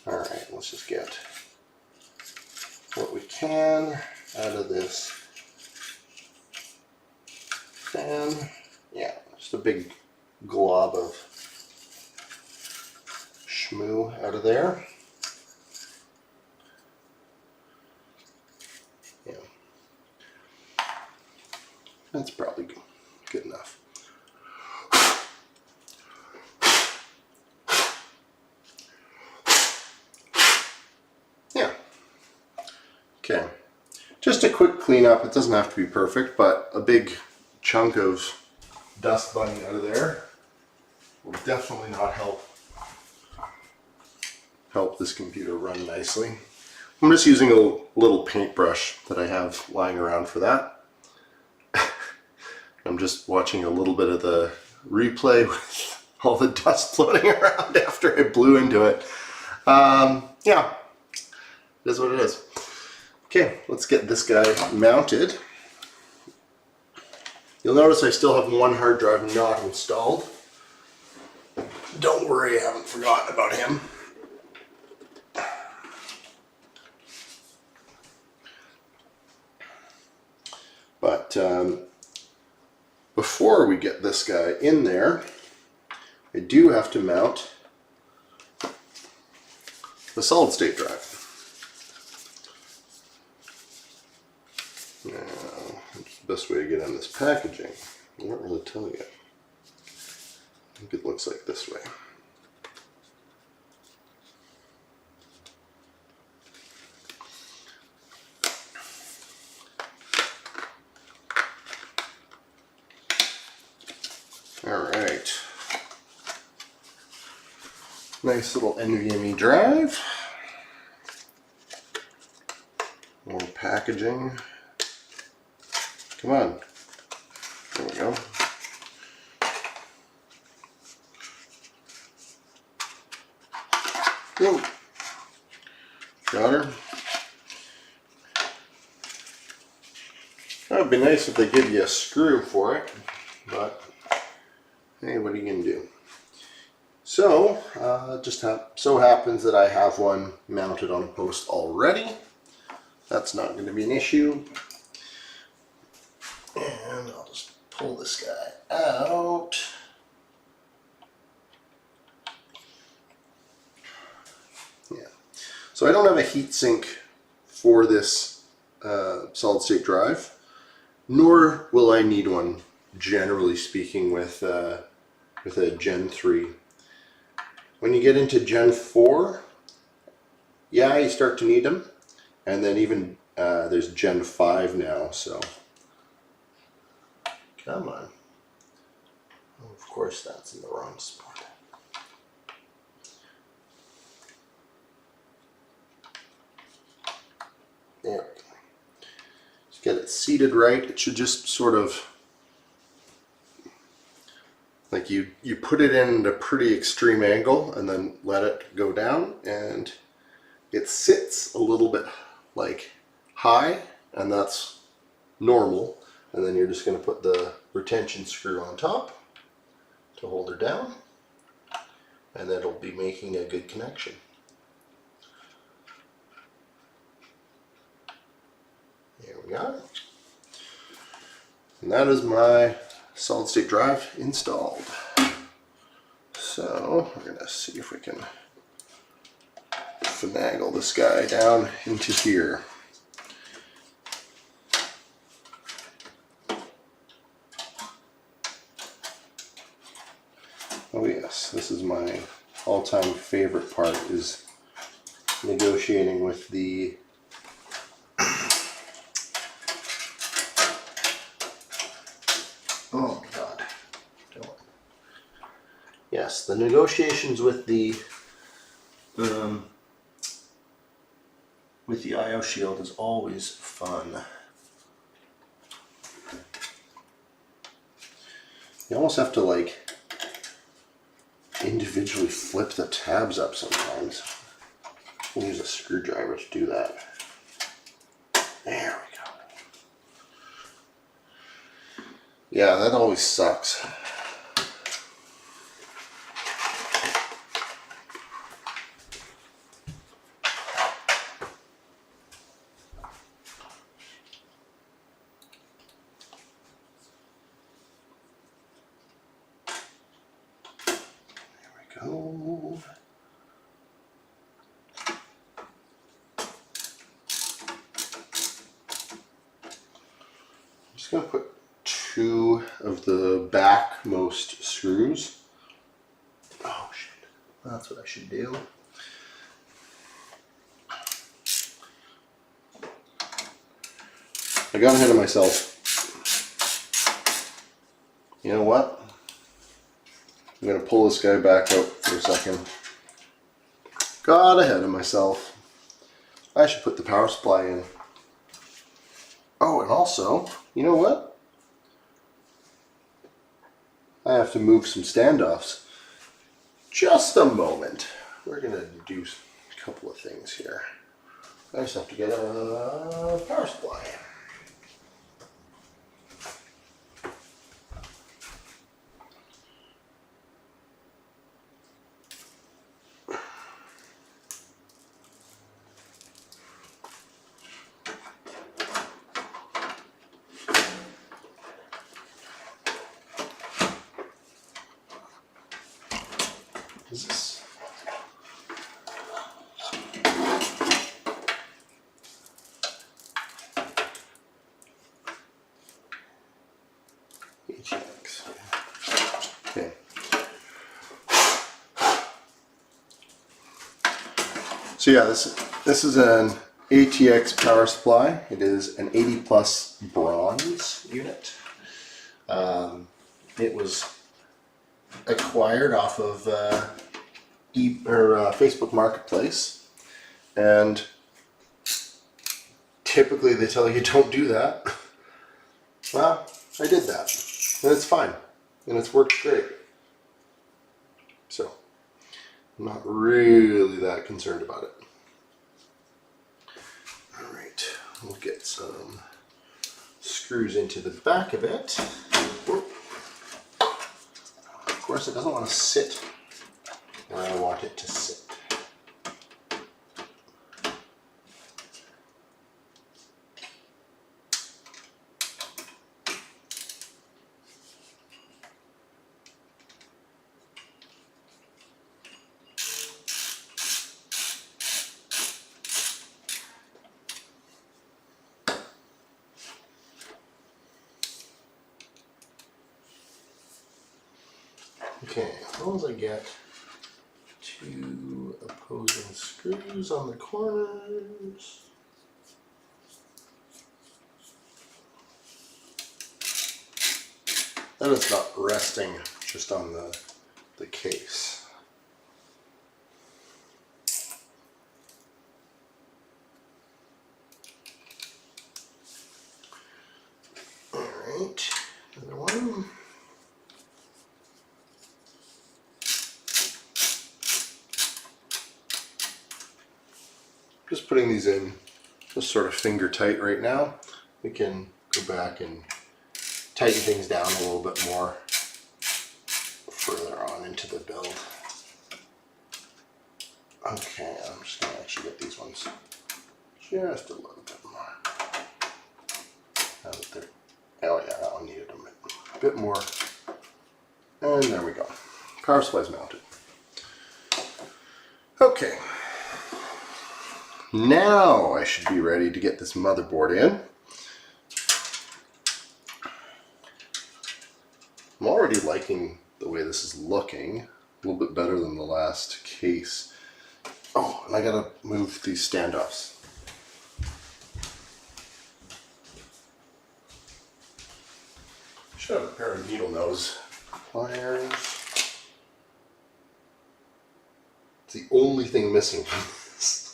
Alright, let's just get what we can out of this fan. Yeah, just a big glob of schmoo out of there. Yeah, that's probably good enough. Yeah. Okay. Just a quick cleanup. It doesn't have to be perfect, but a big chunk of dust bunny out of there will definitely not help this computer run nicely. I'm just using a little paintbrush that I have lying around for that. I'm just watching a little bit of the replay with all the dust floating around after I blew into it. Yeah, it is what it is. Okay, let's get this guy mounted. You'll notice I still have one hard drive not installed. Don't worry, I haven't forgotten about him. But before we get this guy in there, I do have to mount the solid state drive. Now, what's the best way to get in this packaging? I don't really tell you. I think it looks like this way. Alright. Nice little NVMe drive. More packaging. Come on. There we go. Whoa. Got her. That would be nice if they give you a screw for it, but hey, what are you going to do? So, just so happens that I have one mounted on a post already. That's not going to be an issue. And I'll just pull this guy out. Yeah. So I don't have a heatsink for this solid state drive, nor will I need one, generally speaking, with a Gen 3. When you get into Gen 4, yeah, you start to need them. And then even there's Gen 5 now, so come on. Oh, of course, that's in the wrong spot. There we go. Just get it seated right. It should just sort of, like you put it in at a pretty extreme angle and then let it go down, and it sits a little bit like high, and that's normal. And then you're just going to put the retention screw on top to hold her down, and that'll be making a good connection. There we go. And that is my solid state drive installed. So we're going to see if we can finagle this guy down into here. Oh yes, this is my all-time favorite part, is negotiating with the oh god. Yes, the negotiations with the IO shield is always fun. You almost have to like individually flip the tabs up sometimes. I'll use a screwdriver to do that. There we go. Yeah, that always sucks. Go. Just going to put 2 of the backmost screws. Oh shit, that's what I should do. I got ahead of myself. You know what? I'm going to pull this guy back out for a second. Got ahead of myself. I should put the power supply in. Oh, and also, you know what? I have to move some standoffs. Just a moment. We're going to do a couple of things here. I just have to get a power supply. Is this? ATX. Okay. So yeah, this is an ATX power supply. It is an 80 plus bronze unit. It was acquired off of Facebook Marketplace, and typically they tell you don't do that. Well, I did that, and it's fine, and it's worked great. So I'm not really that concerned about it. All right, we'll get some screws into the back of it. Of course, it doesn't want to sit where I want it to sit. Okay, as long as I get 2 opposing screws on the corners. And it's not resting just on the case. Alright, another one. Just putting these in just sort of finger tight right now. We can go back and tighten things down a little bit more further on into the build. Okay, I'm just going to actually get these ones just a little bit more. Oh yeah, that one needed a bit more. And there we go. Power supply's mounted. Okay. Now I should be ready to get this motherboard in. I'm already liking the way this is looking. A little bit better than the last case. Oh, and I gotta move these standoffs. Should have a pair of needle nose pliers. It's the only thing missing from this.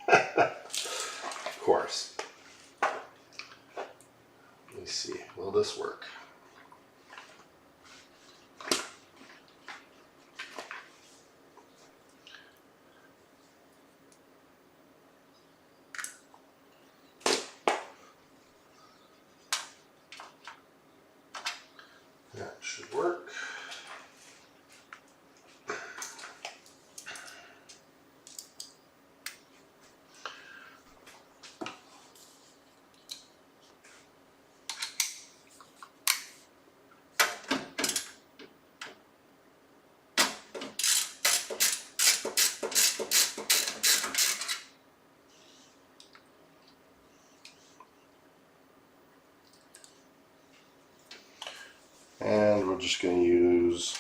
Of course. Let me see, will this work? That should work. just going to use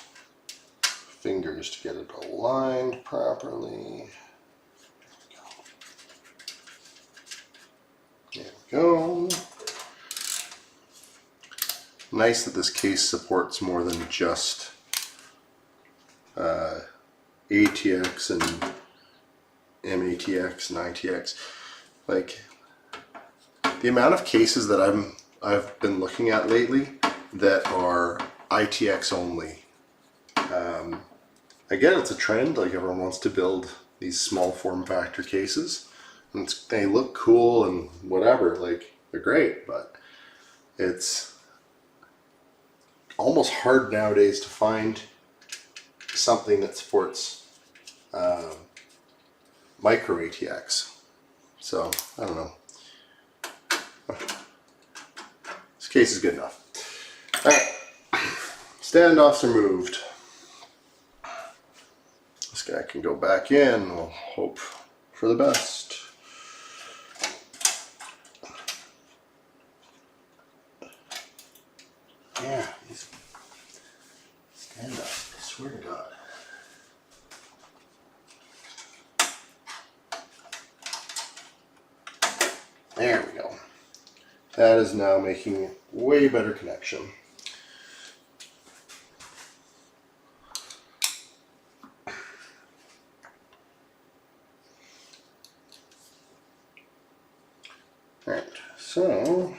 fingers to get it aligned properly. There we go. Nice that this case supports more than just ATX and MATX and ITX. Like, the amount of cases that I've been looking at lately that are ITX only. I get it's a trend, like everyone wants to build these small form factor cases, and they look cool and whatever, like they're great, but it's almost hard nowadays to find something that supports micro ATX. So I don't know. This case is good enough. All right, standoffs are moved. This guy can go back in. We'll hope for the best. Yeah, these standoffs, I swear to God. There we go. That is now making way better connection. Alright, so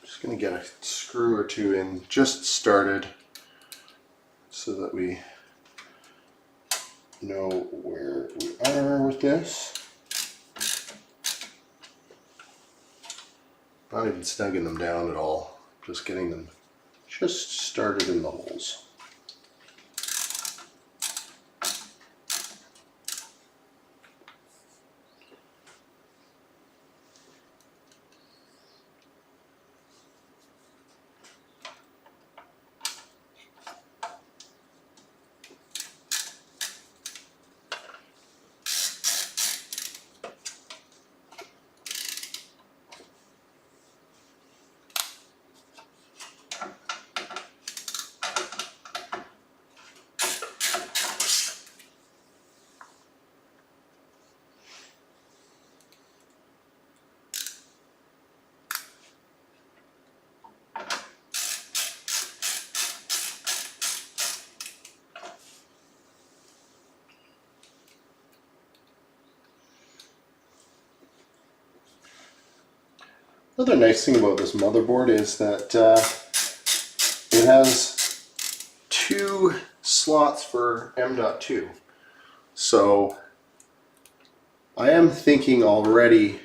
just going to get a screw or two in just started so that we know where we are with this. Not even snugging them down at all, just getting them just started in the holes. Another nice thing about this motherboard is that it has 2 slots for M.2. So I am thinking already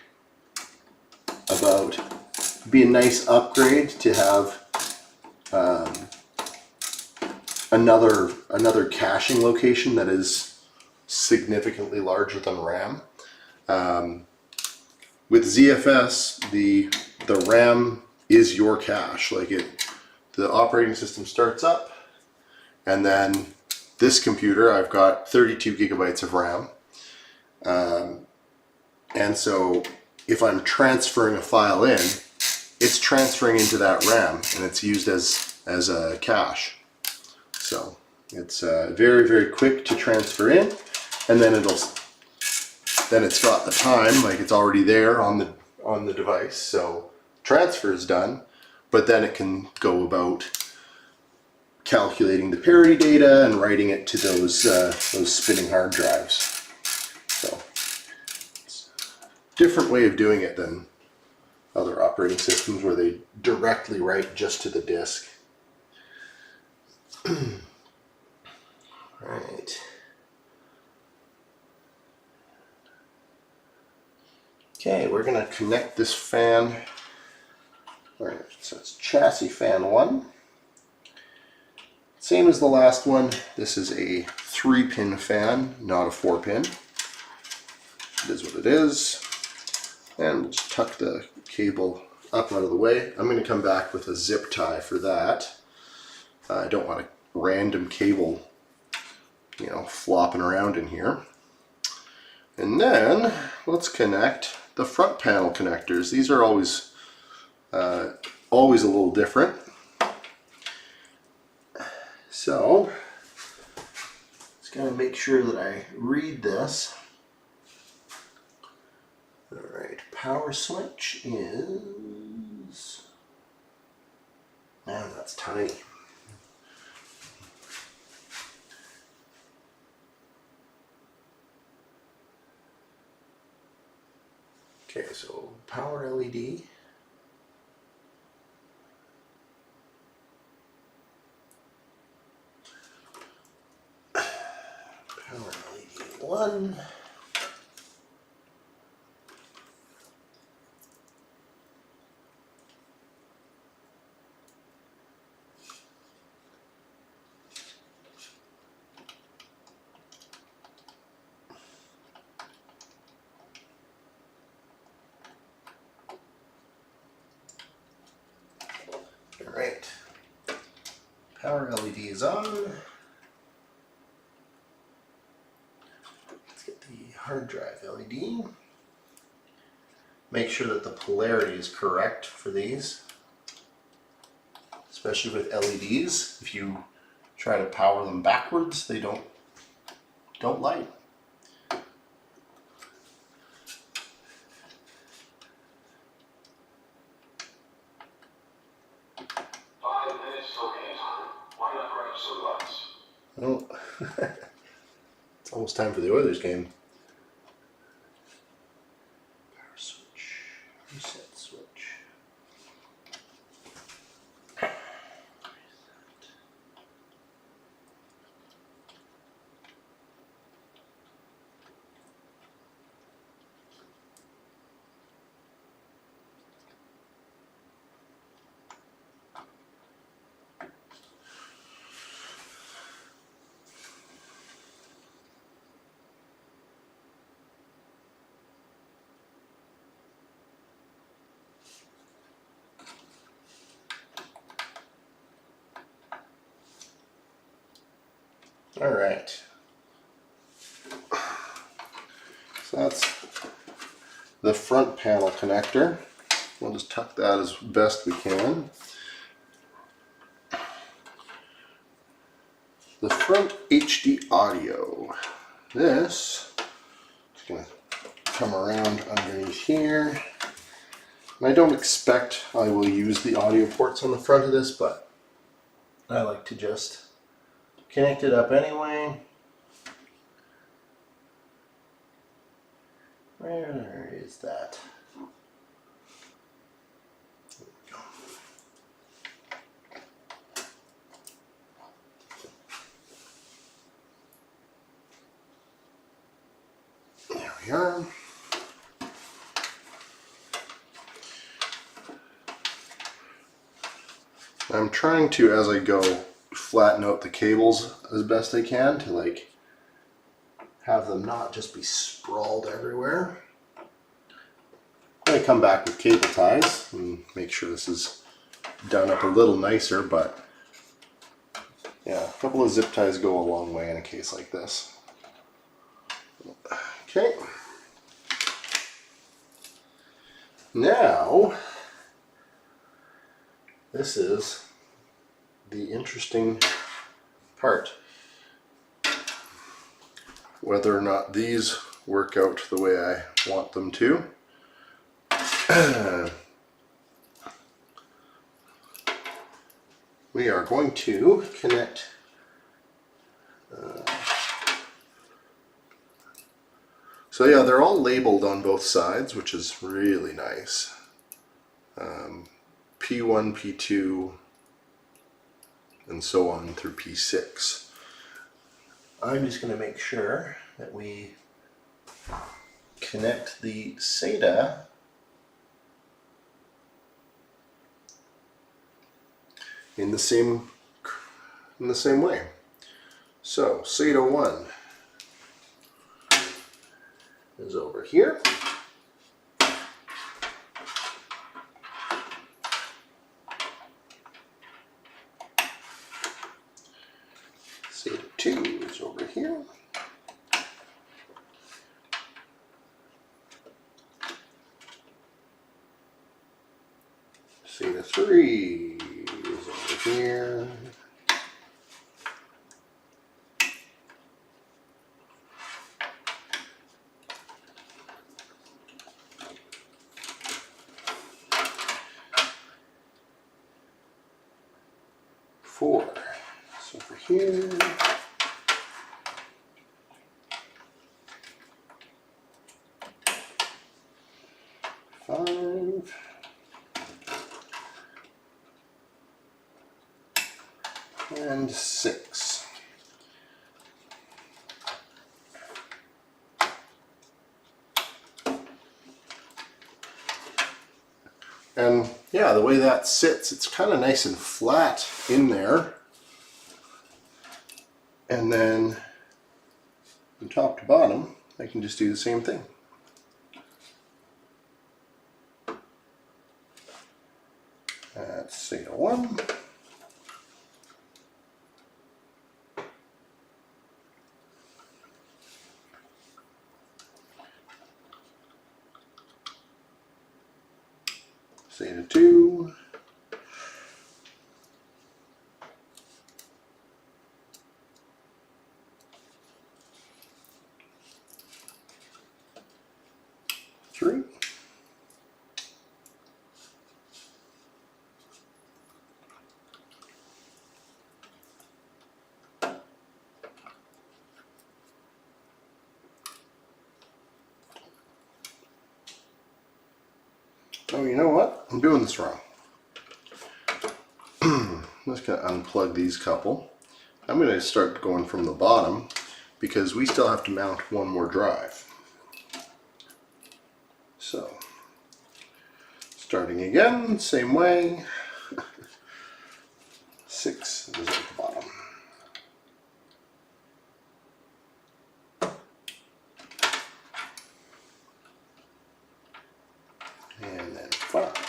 about it'd be a nice upgrade to have another caching location that is significantly larger than RAM. With ZFS, the RAM is your cache. Like the operating system starts up, and then this computer, I've got 32 gigabytes of RAM. And so if I'm transferring a file in, it's transferring into that RAM, and it's used as a cache. So it's very, very quick to transfer in, and then it's got the time, like it's already there on the device, so transfer is done, but then it can go about calculating the parity data and writing it to those spinning hard drives. So it's a different way of doing it than other operating systems where they directly write just to the disk. Right. Okay, we're going to connect this fan. All right, so it's chassis fan 1. Same as the last one, this is a 3-pin fan, not a 4-pin. It is what it is. And we'll just tuck the cable up out of the way. I'm going to come back with a zip tie for that. I don't want a random cable, flopping around in here. And then let's connect the front panel connectors. These are always Always a little different. So, just gotta make sure that I read this. Alright, power switch is... Man, that's tiny. Okay, so power LED. Power LED 1. Alright, power LED is on. Let's get the hard drive LED. Make sure that the polarity is correct for these, especially with LEDs. If you try to power them backwards, they don't light. Oh, it's almost time for the Oilers game. Power switch, reset switch. All right. So that's the front panel connector. We'll just tuck that as best we can. The front HD audio. This is going to come around underneath here. And I don't expect I will use the audio ports on the front of this, but I like to just connect it up anyway. Where is that? There we go. There we are. I'm trying to, as I go, flatten out the cables as best I can to like have them not just be sprawled everywhere. I'm going to come back with cable ties and make sure this is done up a little nicer, but yeah, a couple of zip ties go a long way in a case like this. Okay. Now, this is the interesting part. Whether or not these work out the way I want them to. We are going to connect so yeah, they're all labeled on both sides, which is really nice. P1, P2, and so on through P6. I'm just going to make sure that we connect the SATA in the same way. So SATA 1 is over here. SATA 2 is over here. 4. So over here. 5. And 6. And yeah, the way that sits, it's kind of nice and flat in there. And then from top to bottom, I can just do the same thing. That's SATA 1. SATA 2. Three. Oh, you know what? I'm doing this wrong. I'm just going to unplug these couple. I'm going to start going from the bottom because we still have to mount one more drive. So, starting again, same way. 6 is at the bottom. And then 5.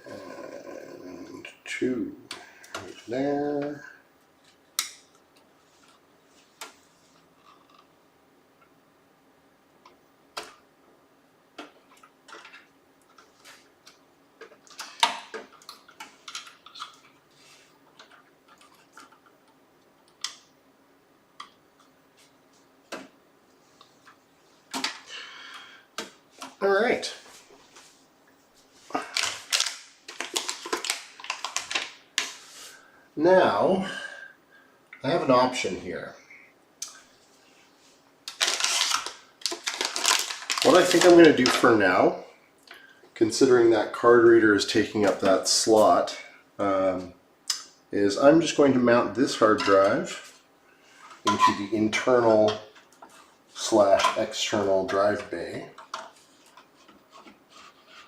And 2 right there. All right. Now, I have an option here. What I think I'm going to do for now, considering that card reader is taking up that slot, is I'm just going to mount this hard drive into the internal / external drive bay,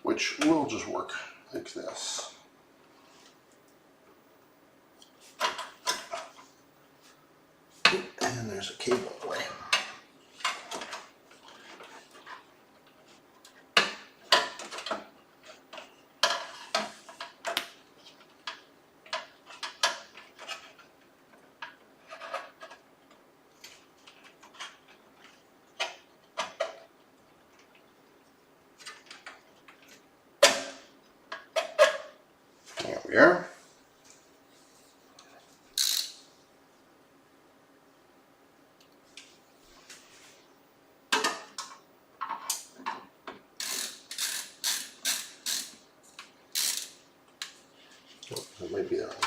which will just work like this. And there's a cable in the way. There we are. Oh, that might be that one.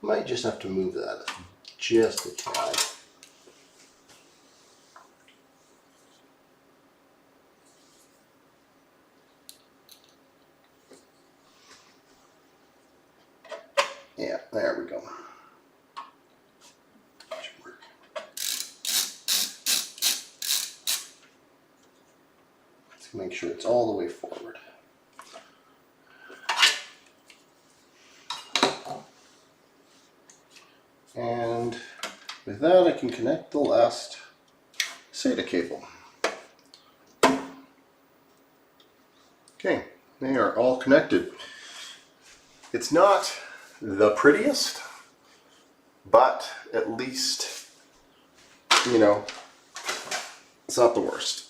Might just have to move that just a tad. Yeah, there we go. Should work. Let's make sure it's all the way forward. And with that, I can connect the last SATA cable. Okay, they are all connected. It's not the prettiest, but at least, you know, it's not the worst.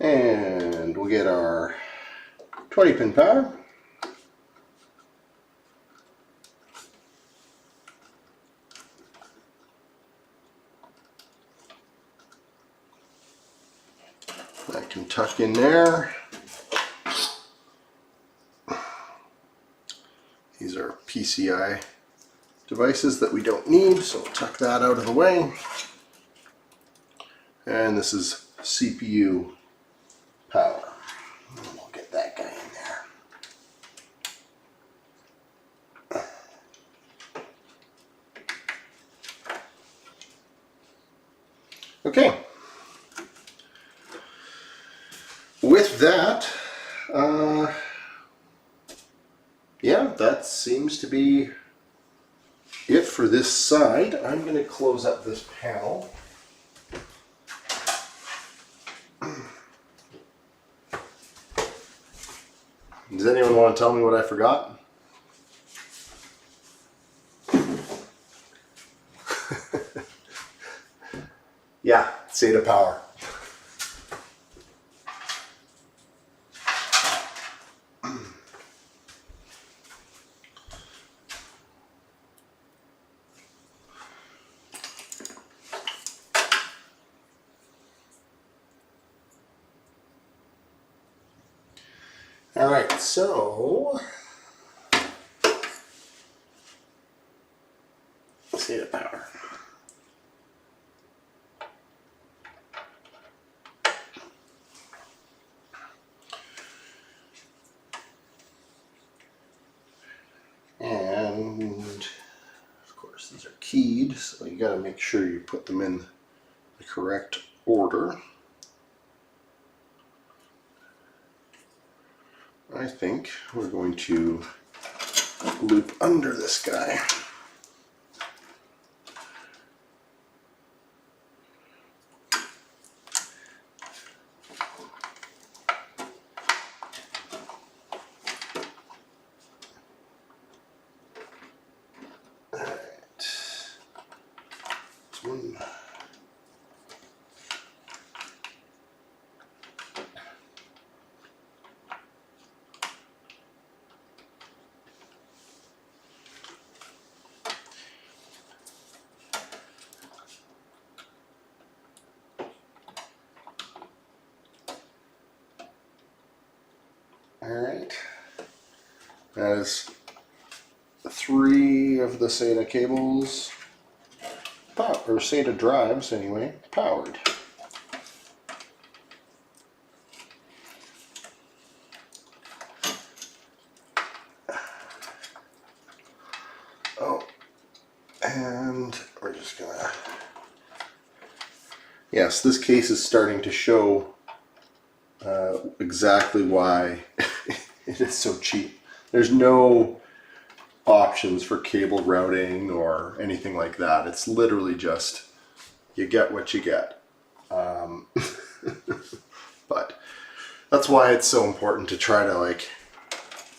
And we'll get our 20-pin power. That can tuck in there. These are PCI devices that we don't need, so we'll tuck that out of the way. And this is CPU power. And we'll get that guy in there. Okay. With that, yeah, that seems to be it for this side. I'm going to close up this panel. Does anyone want to tell me what I forgot? Yeah, SATA power. All right, so SATA power. And of course, these are keyed, so you got to make sure you put them in the correct order. I think we're going to loop under this guy. All right. This one. Alright, that is 3 of the SATA cables, or SATA drives anyway, powered. Oh, and we're just gonna, yes, this case is starting to show exactly why it is so cheap. There's no options for cable routing or anything like that. It's literally just you get what you get. But that's why it's so important to try to like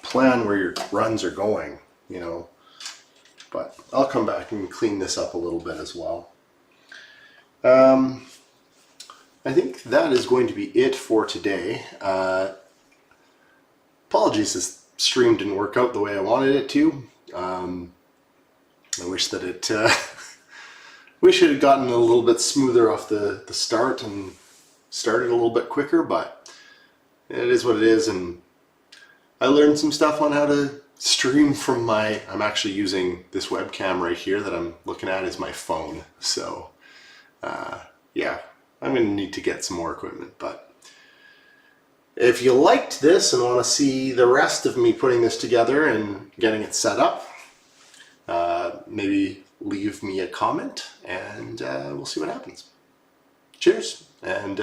plan where your runs are going, you know. But I'll come back and clean this up a little bit as well. I think that is going to be it for today. Apologies, this stream didn't work out the way I wanted it to. I wish that it wish it had gotten a little bit smoother off the start and started a little bit quicker, but it is what it is. And I learned some stuff on how to stream from I'm actually using this webcam right here that I'm looking at as my phone. So yeah, I'm going to need to get some more equipment. But if you liked this and want to see the rest of me putting this together and getting it set up, maybe leave me a comment and we'll see what happens. Cheers, and